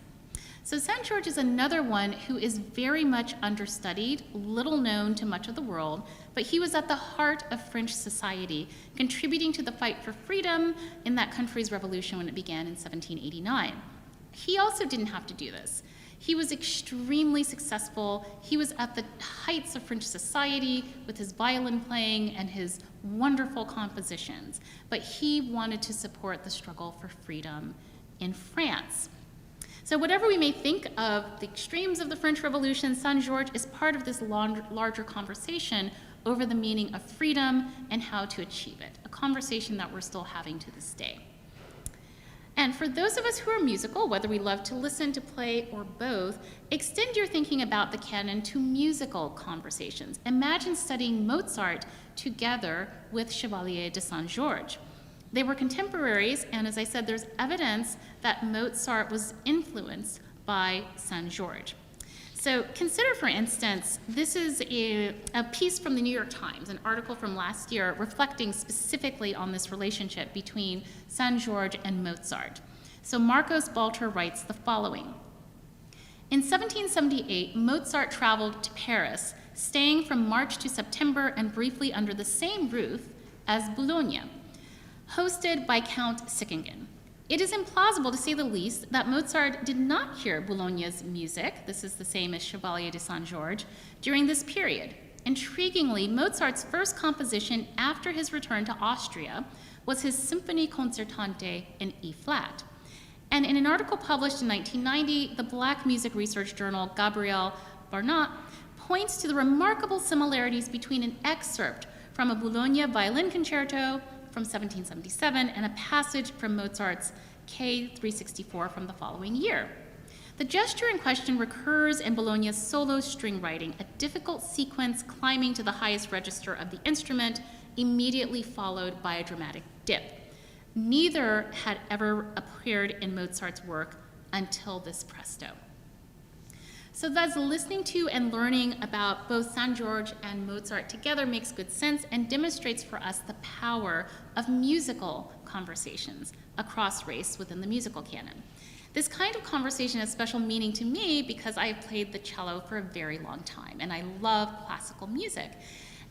So Saint-Georges is another one who is very much understudied, little known to much of the world, but he was at the heart of French society, contributing to the fight for freedom in that country's revolution when it began in 1789. He also didn't have to do this. He was extremely successful. He was at the heights of French society with his violin playing and his wonderful compositions, but he wanted to support the struggle for freedom in France. So whatever we may think of the extremes of the French Revolution, Saint-Georges is part of this larger conversation over the meaning of freedom and how to achieve it, a conversation that we're still having to this day. And for those of us who are musical, whether we love to listen, to play, or both, extend your thinking about the canon to musical conversations. Imagine studying Mozart together with Chevalier de Saint-Georges. They were contemporaries, and as I said, there's evidence that Mozart was influenced by Saint-Georges. So consider, for instance, this is a piece from the New York Times, an article from last year reflecting specifically on this relationship between Saint-Georges and Mozart. So Marcos Balter writes the following. In 1778, Mozart traveled to Paris, staying from March to September and briefly under the same roof as Boulogne, hosted by Count Sickingen. It is implausible, to say the least, that Mozart did not hear Boulogne's music, this is the same as Chevalier de Saint-Georges, during this period. Intriguingly, Mozart's first composition after his return to Austria was his Symphonie Concertante in E-flat. And in an article published in 1990, the Black music research journal Gabriel Barnat points to the remarkable similarities between an excerpt from a Boulogne violin concerto from 1777 and a passage from Mozart's K364 from the following year. The gesture in question recurs in Bologna's solo string writing, a difficult sequence climbing to the highest register of the instrument, immediately followed by a dramatic dip. Neither had ever appeared in Mozart's work until this presto. So thus, listening to and learning about both Saint-Georges and Mozart together makes good sense and demonstrates for us the power of musical conversations across race within the musical canon. This kind of conversation has special meaning to me because I have played the cello for a very long time, and I love classical music.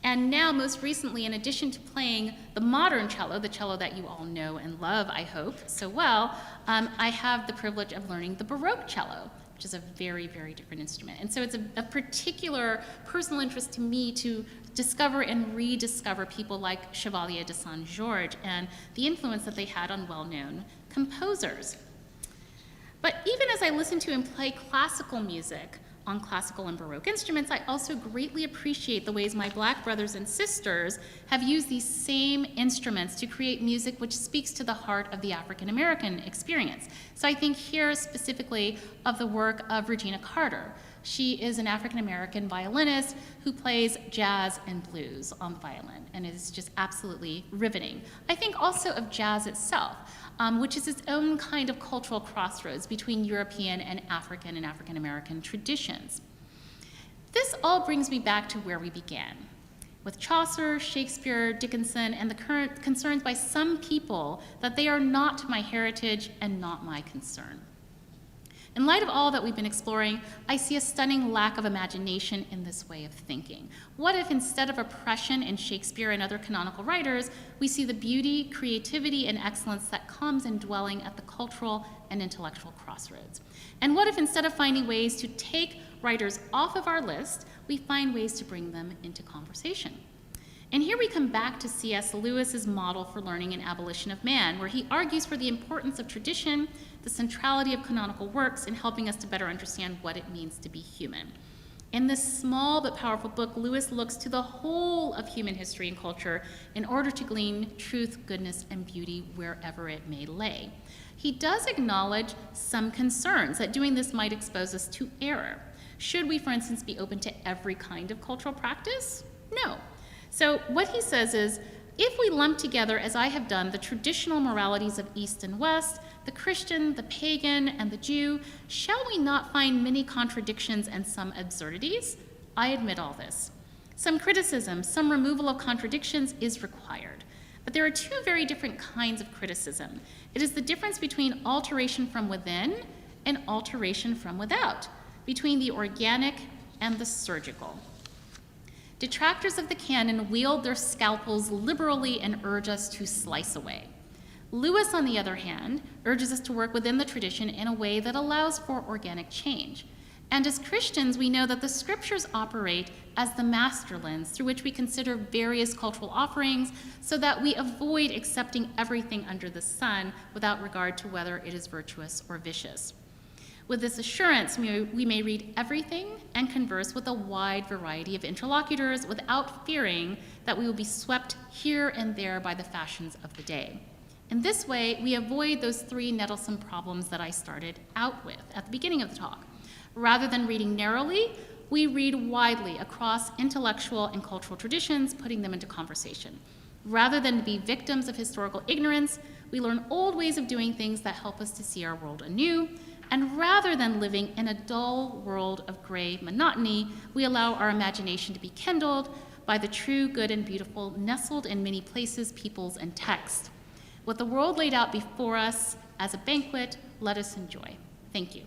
And now, most recently, in addition to playing the modern cello, the cello that you all know and love, I hope, so well, I have the privilege of learning the Baroque cello, which is a very, very different instrument. And so it's a particular personal interest to me to discover and rediscover people like Chevalier de Saint-Georges and the influence that they had on well-known composers. But even as I listen to and play classical music on classical and Baroque instruments, I also greatly appreciate the ways my Black brothers and sisters have used these same instruments to create music which speaks to the heart of the African American experience. So I think here specifically of the work of Regina Carter. She is an African American violinist who plays jazz and blues on the violin, and it is just absolutely riveting. I think also of jazz itself, which is its own kind of cultural crossroads between European and African American traditions. This all brings me back to where we began, with Chaucer, Shakespeare, Dickinson, and the current concerns by some people that they are not my heritage and not my concern. In light of all that we've been exploring, I see a stunning lack of imagination in this way of thinking. What if instead of oppression in Shakespeare and other canonical writers, we see the beauty, creativity, and excellence that comes in dwelling at the cultural and intellectual crossroads? And what if instead of finding ways to take writers off of our list, we find ways to bring them into conversation? And here we come back to C.S. Lewis's model for learning and abolition of man, where he argues for the importance of tradition, the centrality of canonical works, in helping us to better understand what it means to be human. In this small but powerful book, Lewis looks to the whole of human history and culture in order to glean truth, goodness, and beauty wherever it may lay. He does acknowledge some concerns that doing this might expose us to error. Should we, for instance, be open to every kind of cultural practice? No. So what he says is, if we lump together, as I have done, the traditional moralities of East and West, the Christian, the pagan, and the Jew, shall we not find many contradictions and some absurdities? I admit all this. Some criticism, some removal of contradictions is required. But there are two very different kinds of criticism. It is the difference between alteration from within and alteration from without, between the organic and the surgical. Detractors of the canon wield their scalpels liberally and urge us to slice away. Lewis, on the other hand, urges us to work within the tradition in a way that allows for organic change. And as Christians, we know that the scriptures operate as the master lens through which we consider various cultural offerings so that we avoid accepting everything under the sun without regard to whether it is virtuous or vicious. With this assurance, we may read everything and converse with a wide variety of interlocutors without fearing that we will be swept here and there by the fashions of the day. In this way, we avoid those three nettlesome problems that I started out with at the beginning of the talk. Rather than reading narrowly, we read widely across intellectual and cultural traditions, putting them into conversation. Rather than be victims of historical ignorance, we learn old ways of doing things that help us to see our world anew. And rather than living in a dull world of gray monotony, we allow our imagination to be kindled by the true, good, and beautiful nestled in many places, peoples, and texts. With the world laid out before us as a banquet, let us enjoy. Thank you.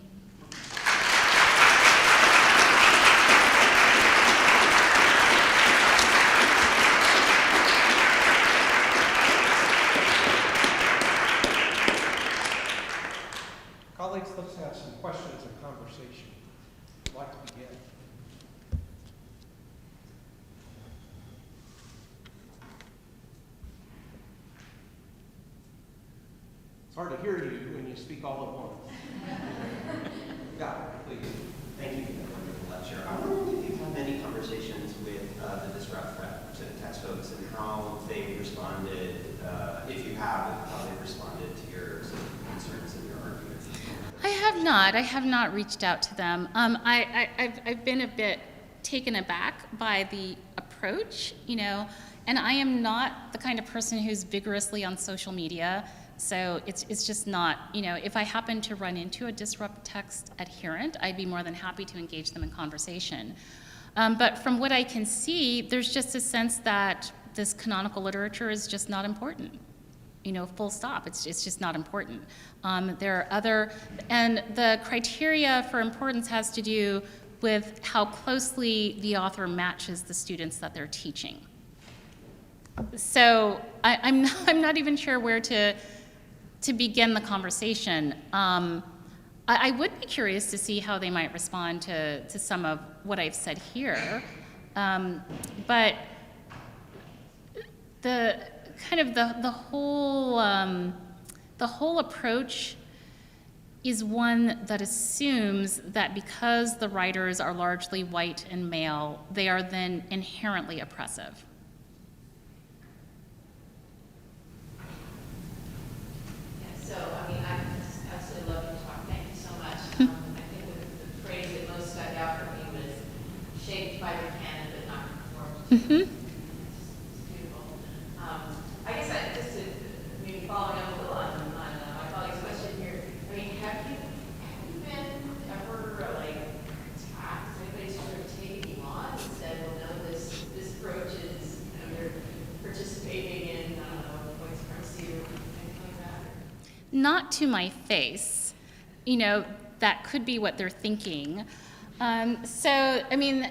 Colleagues, let's have some questions and conversation. I'd like to begin. It's hard to hear you when you speak all at once. Yeah, please. Thank you for the wonderful lecture. I wonder if you've had many conversations with the Disrupt text folks and how they responded, if you have, how they responded to your sort of concerns and your arguments. I have not reached out to them. I've been a bit taken aback by the approach, and I am not the kind of person who's vigorously on social media. So it's just not, if I happen to run into a Disrupt text adherent, I'd be more than happy to engage them in conversation. But from what I can see, there's just a sense that this canonical literature is just not important. Full stop, it's just not important. There are other, and the criteria for importance has to do with how closely the author matches the students that they're teaching. So I'm not even sure where to begin the conversation. I would be curious to see how they might respond to some of what I've said here. But the kind of the whole approach is one that assumes that because the writers are largely white and male, they are then inherently oppressive. Yeah, so, I mean, I just absolutely love your talk. Thank you so much. I think the phrase that most stuck out for me was shaped by the canon but not conformed. It's beautiful. I guess just to maybe following up a little on my colleague's question here, I mean, have you been ever like attacked? Has anybody sort of taken you on and said, well, no, this approach is, you know, you're participating in, I don't know, white supremacy or anything like that? Not to my face. You know, that could be what they're thinking. So, I mean,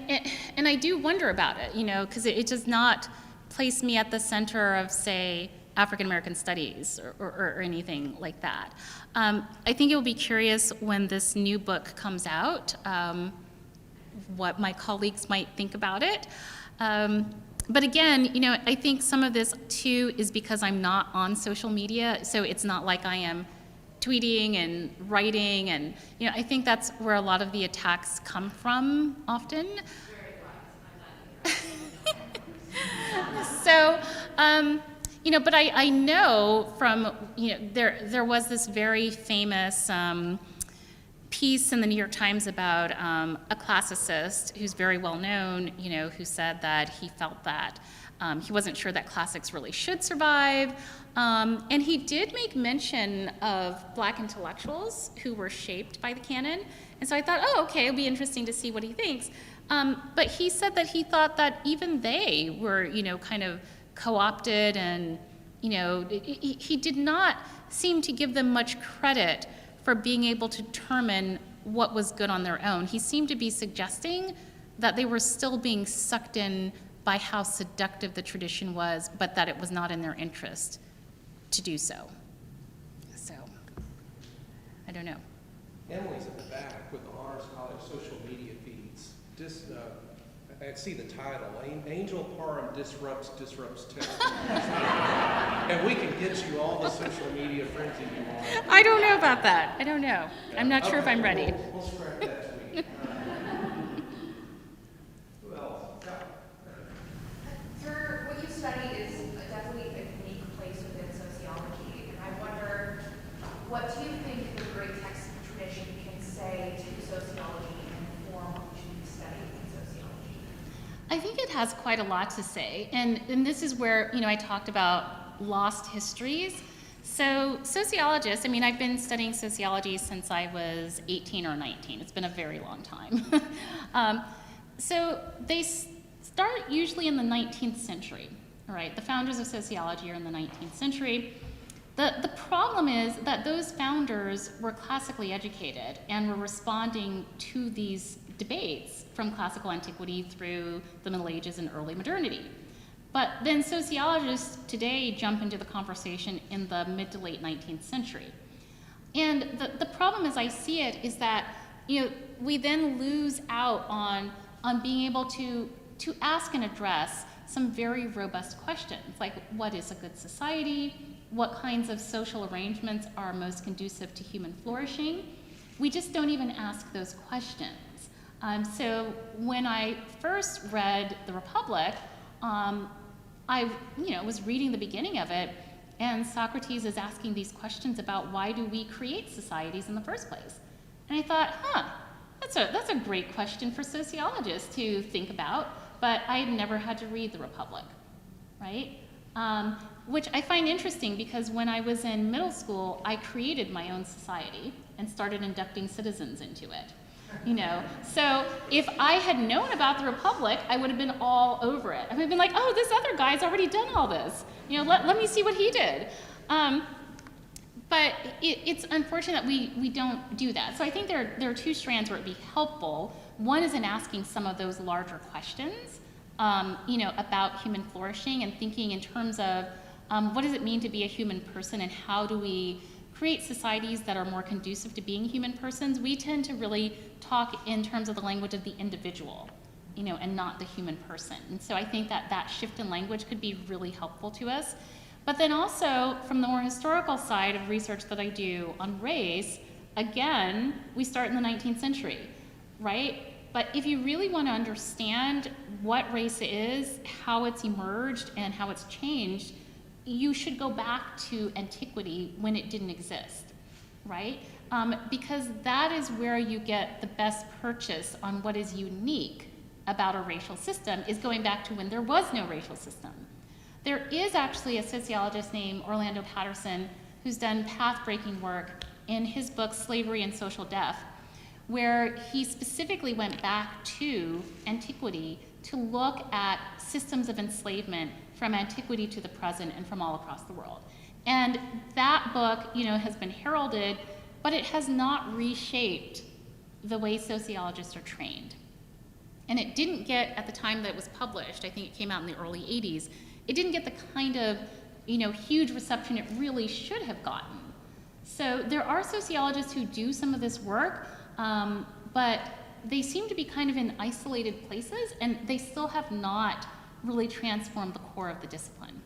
and I do wonder about it, you know, because it does not place me at the center of, say, African American studies or anything like that. I think it will be curious when this new book comes out, what my colleagues might think about it. But again, you know, I think some of this too is because I'm not on social media, so it's not like I am tweeting and writing, and you know, I think that's where a lot of the attacks come from often. So, you know, but I know from, you know, there was this very famous piece in the New York Times about a classicist who's very well known, you know, who said that he felt that he wasn't sure that classics really should survive. And he did make mention of Black intellectuals who were shaped by the canon. And so I thought, oh, okay, it'll be interesting to see what he thinks. But he said that he thought that even they were, you know, kind of co-opted, and, you know, he did not seem to give them much credit for being able to determine what was good on their own. He seemed to be suggesting that they were still being sucked in by how seductive the tradition was, but that it was not in their interest to do so. So, I don't know. Emily's at the back with the Honors College social media feeds. I see the title, Angel Parham Disrupts Testing. And we can get you all the social media frenzy you want. I don't know about that. I don't know. I'm not sure if Okay, I'm ready. We'll scrap that tweet. Who else? For what you study is definitely a unique place within sociology, and I wonder, what do you think the great text tradition can say to sociology and inform what we should be studying in sociology? I think it has quite a lot to say, and this is where, you know, I talked about lost histories. So sociologists, I mean, I've been studying sociology since I was 18 or 19. It's been a very long time. So they start usually in the 19th century, all right? The founders of sociology are in the 19th century. The problem is that those founders were classically educated and were responding to these debates from classical antiquity through the Middle Ages and early modernity. But then sociologists today jump into the conversation in the mid to late 19th century. And the problem as I see it is that, you know, we then lose out on being able to ask and address some very robust questions, like what is a good society? What kinds of social arrangements are most conducive to human flourishing? We just don't even ask those questions. So when I first read The Republic, I was reading the beginning of it, and Socrates is asking these questions about why do we create societies in the first place? And I thought, that's a great question for sociologists to think about, but I had never had to read The Republic, right? Which I find interesting because when I was in middle school, I created my own society and started inducting citizens into it. You know, so if I had known about the Republic, I would have been all over it. I would have been like, oh, this other guy's already done all this. You know, let me see what he did. But it's unfortunate that we don't do that. So I think there are two strands where it'd be helpful. One is in asking some of those larger questions, you know, about human flourishing and thinking in terms of what does it mean to be a human person and how do we create societies that are more conducive to being human persons. We tend to really talk in terms of the language of the individual, you know, and not the human person. And so I think that shift in language could be really helpful to us. But then also, from the more historical side of research that I do on race, again, we start in the 19th century, right? But if you really want to understand what race is, how it's emerged, and how it's changed, you should go back to antiquity when it didn't exist, right? Because that is where you get the best purchase on what is unique about a racial system, is going back to when there was no racial system. There is actually a sociologist named Orlando Patterson who's done path-breaking work in his book, Slavery and Social Death, where he specifically went back to antiquity to look at systems of enslavement from antiquity to the present and from all across the world. And that book, you know, has been heralded, but it has not reshaped the way sociologists are trained. And it didn't get, at the time that it was published, I think it came out in the early 80s, it didn't get the kind of, you know, huge reception it really should have gotten. So there are sociologists who do some of this work, but they seem to be kind of in isolated places, and they still have not really transformed the core of the discipline.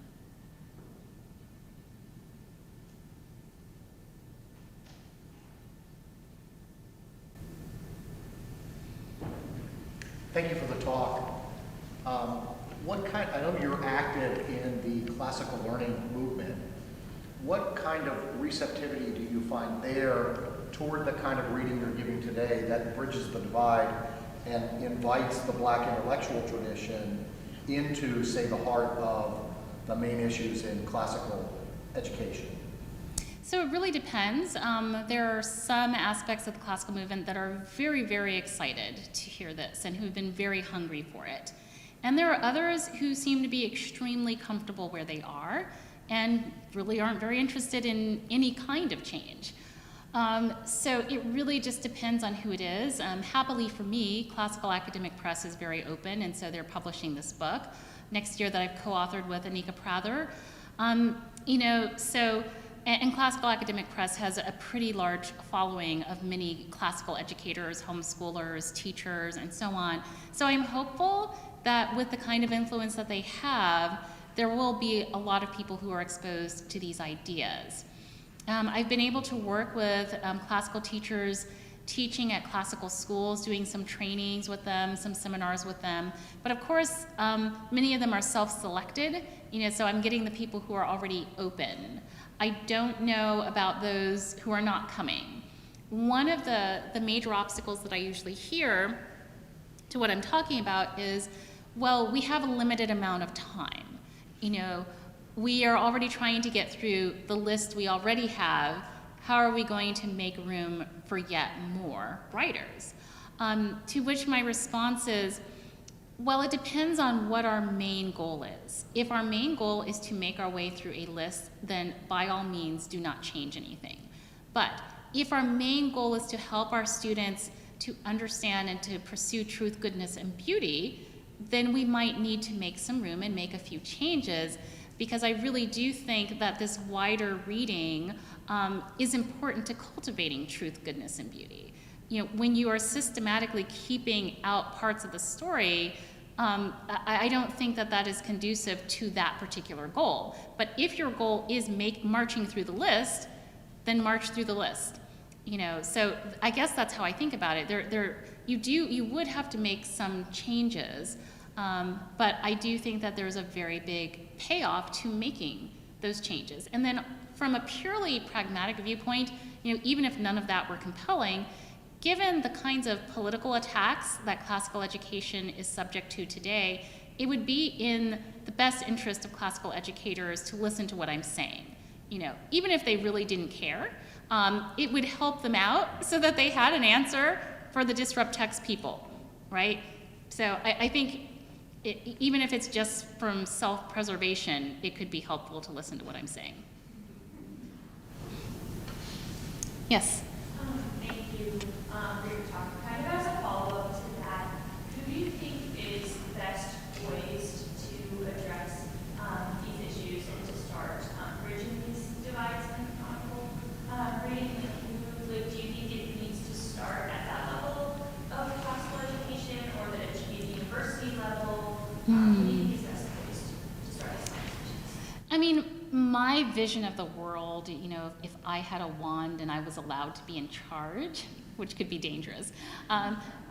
Thank you for the talk. I know you're active in the classical learning movement. What kind of receptivity do you find there toward the kind of reading you're giving today that bridges the divide and invites the Black intellectual tradition into, say, the heart of the main issues in classical education? So it really depends. There are some aspects of the classical movement that are very, very excited to hear this and who've been very hungry for it. And there are others who seem to be extremely comfortable where they are and really aren't very interested in any kind of change. So it really just depends on who it is. Happily for me, Classical Academic Press is very open, and so they're publishing this book next year that I've co-authored with Anika Prather. And Classical Academic Press has a pretty large following of many classical educators, homeschoolers, teachers, and so on. So I'm hopeful that with the kind of influence that they have, there will be a lot of people who are exposed to these ideas. I've been able to work with classical teachers teaching at classical schools, doing some trainings with them, some seminars with them. But of course, many of them are self-selected, so I'm getting the people who are already open. I don't know about those who are not coming. One of the major obstacles that I usually hear to what I'm talking about is, well, we have a limited amount of time. We are already trying to get through the list we already have. How are we going to make room for yet more writers? To which my response is, well, it depends on what our main goal is. If our main goal is to make our way through a list, then by all means, do not change anything. But if our main goal is to help our students to understand and to pursue truth, goodness, and beauty, then we might need to make some room and make a few changes, because I really do think that this wider reading is important to cultivating truth, goodness, and beauty. When you are systematically keeping out parts of the story, I don't think that is conducive to that particular goal. But if your goal is marching through the list, then march through the list. So I guess that's how I think about it. You would have to make some changes, but I do think that there's a very big payoff to making those changes. And then from a purely pragmatic viewpoint, even if none of that were compelling, given the kinds of political attacks that classical education is subject to today, it would be in the best interest of classical educators to listen to what I'm saying. Even if they really didn't care, it would help them out so that they had an answer for the disrupt text people, right? So I think even if it's just from self-preservation, it could be helpful to listen to what I'm saying. Yes? Thank you for your talk. Kind of as a follow-up to that, who do you think is best poised to address these issues and to start bridging these divides in chronicle reading? Do you think it needs to start at that level of classical education, or that it should be at the university level? Who do you think is best poised to start these conversations? I mean, my vision of the world, you know, if I had a wand and I was allowed to be in charge, which could be dangerous,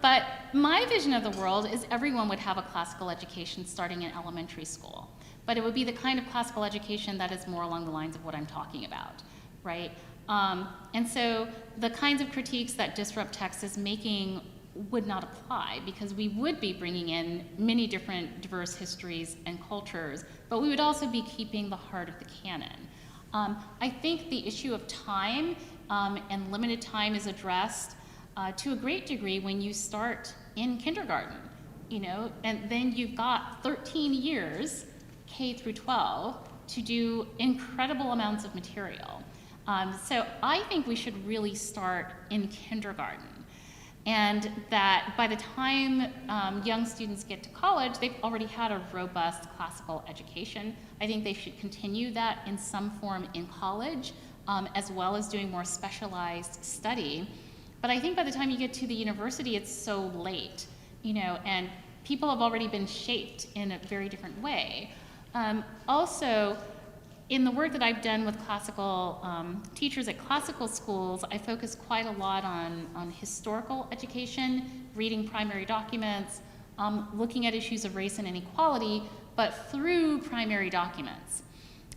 but my vision of the world is everyone would have a classical education starting in elementary school. But it would be the kind of classical education that is more along the lines of what I'm talking about, right? And so the kinds of critiques that Disrupt Text is making would not apply, because we would be bringing in many different diverse histories and cultures, but we would also be keeping the heart of the canon. I think the issue of time and limited time is addressed to a great degree when you start in kindergarten, you know, and then you've got 13 years, K through 12, to do incredible amounts of material. So I think we should really start in kindergarten. And that by the time young students get to college, they've already had a robust classical education. I think they should continue that in some form in college, as well as doing more specialized study. But I think by the time you get to the university, it's so late, you know, and people have already been shaped in a very different way. Also, in the work that I've done with classical teachers at classical schools, I focus quite a lot on historical education, reading primary documents, looking at issues of race and inequality, but through primary documents.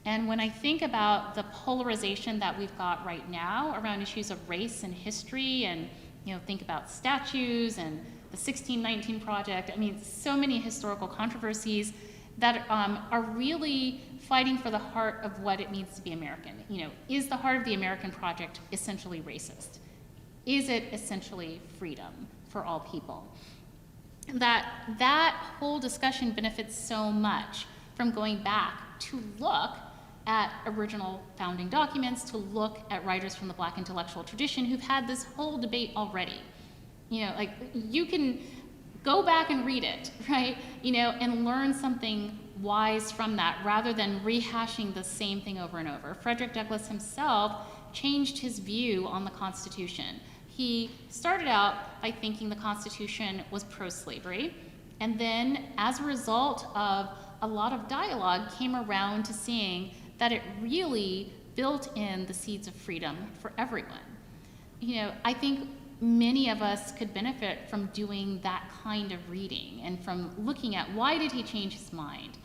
And when I think about the polarization that we've got right now around issues of race and history, and you know, think about statues and the 1619 Project, I mean, so many historical controversies that are really fighting for the heart of what it means to be American. You know, is the heart of the American project essentially racist? Is it essentially freedom for all people? That whole discussion benefits so much from going back to look at original founding documents, to look at writers from the Black intellectual tradition who've had this whole debate already. You know, like, you can go back and read it, right? You know, and learn something wise from that rather than rehashing the same thing over and over. Frederick Douglass himself changed his view on the Constitution. He started out by thinking the Constitution was pro-slavery, and then as a result of a lot of dialogue, came around to seeing that it really built in the seeds of freedom for everyone. You know, I think many of us could benefit from doing that kind of reading and from looking at why did he change his mind,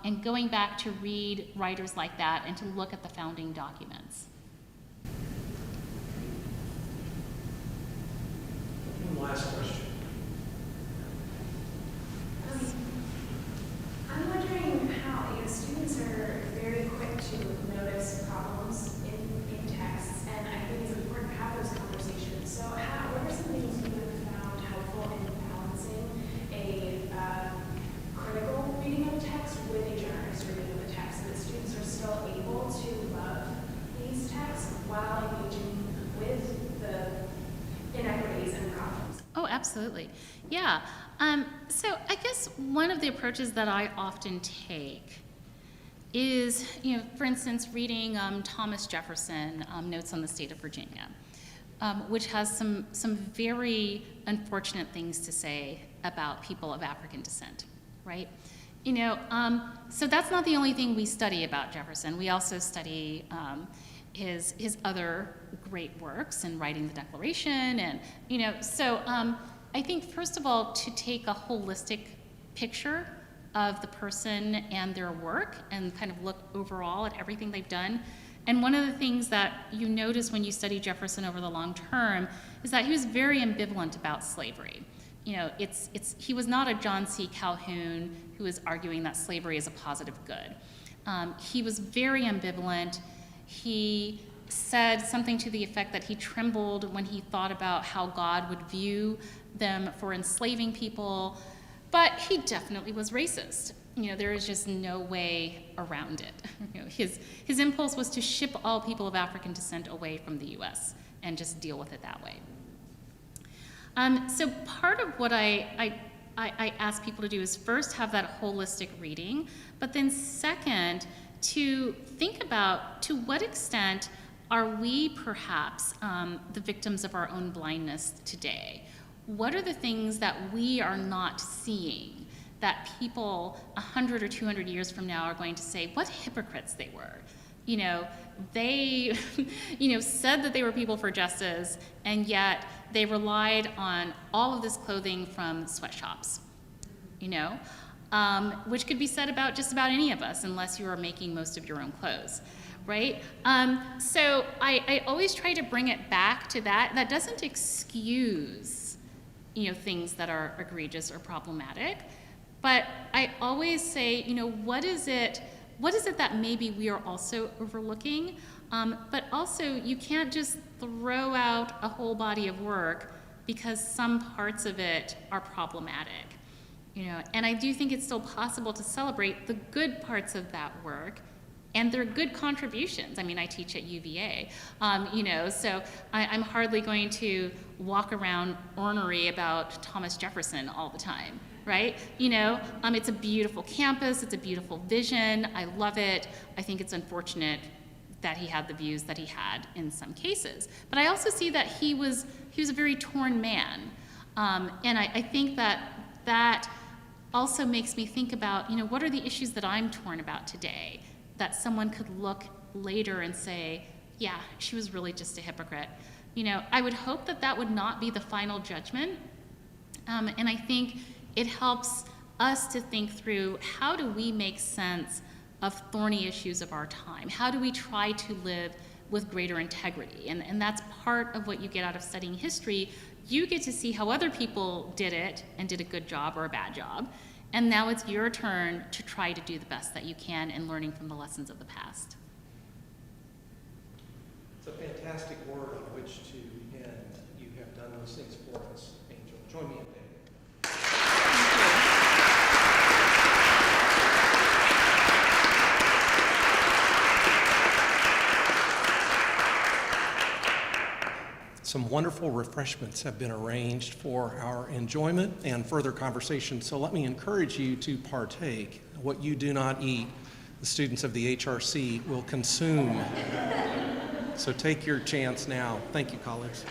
and going back to read writers like that and to look at the founding documents. One last question. I'm wondering how, you know, students are very quick to notice problems in texts, and I think it's important to have those conversations. So what are some things you have found helpful in balancing a critical reading of text with a generous reading of the text, so that students are still able to love these texts while engaging with the inequities and problems? Oh, absolutely. Yeah. So I guess one of the approaches that I often take is, you know, for instance, reading Thomas Jefferson, Notes on the State of Virginia, which has some very unfortunate things to say about people of African descent, right? You know, so that's not the only thing we study about Jefferson. We also study his other great works in writing the Declaration, and, you know, so I think, first of all, to take a holistic picture of the person and their work and kind of look overall at everything they've done. And one of the things that you notice when you study Jefferson over the long term is that he was very ambivalent about slavery. You know, he was not a John C. Calhoun who was arguing that slavery is a positive good. He was very ambivalent. He said something to the effect that he trembled when he thought about how God would view them for enslaving people, but he definitely was racist. You know, there is just no way around it. You know, his impulse was to ship all people of African descent away from the US and just deal with it that way. So part of what I ask people to do is first have that holistic reading, but then second, to think about to what extent are we perhaps the victims of our own blindness today? What are the things that we are not seeing that people 100 or 200 years from now are going to say, what hypocrites they were? They, said that they were people for justice, and yet they relied on all of this clothing from sweatshops, which could be said about just about any of us, unless you are making most of your own clothes, right? So I always try to bring it back to that. That doesn't excuse, things that are egregious or problematic, but I always say, what is it that maybe we are also overlooking? But also, you can't just throw out a whole body of work because some parts of it are problematic. And I do think it's still possible to celebrate the good parts of that work and their good contributions. I mean, I teach at UVA, so I'm hardly going to walk around ornery about Thomas Jefferson all the time, right? It's a beautiful campus, it's a beautiful vision, I love it. I think it's unfortunate that he had the views that he had in some cases. But I also see that he was a very torn man. And I think that also makes me think about, what are the issues that I'm torn about today, that someone could look later and say, yeah, she was really just a hypocrite. I would hope that would not be the final judgment. And I think it helps us to think through, how do we make sense of thorny issues of our time? How do we try to live with greater integrity? And that's part of what you get out of studying history. You get to see how other people did it and did a good job or a bad job. And now it's your turn to try to do the best that you can in learning from the lessons of the past. It's a fantastic word on which to end. You have done those things for us, Angel. Join me in thanking. Some wonderful refreshments have been arranged for our enjoyment and further conversation, so let me encourage you to partake. What you do not eat, the students of the HRC will consume. So take your chance now. Thank you, colleagues.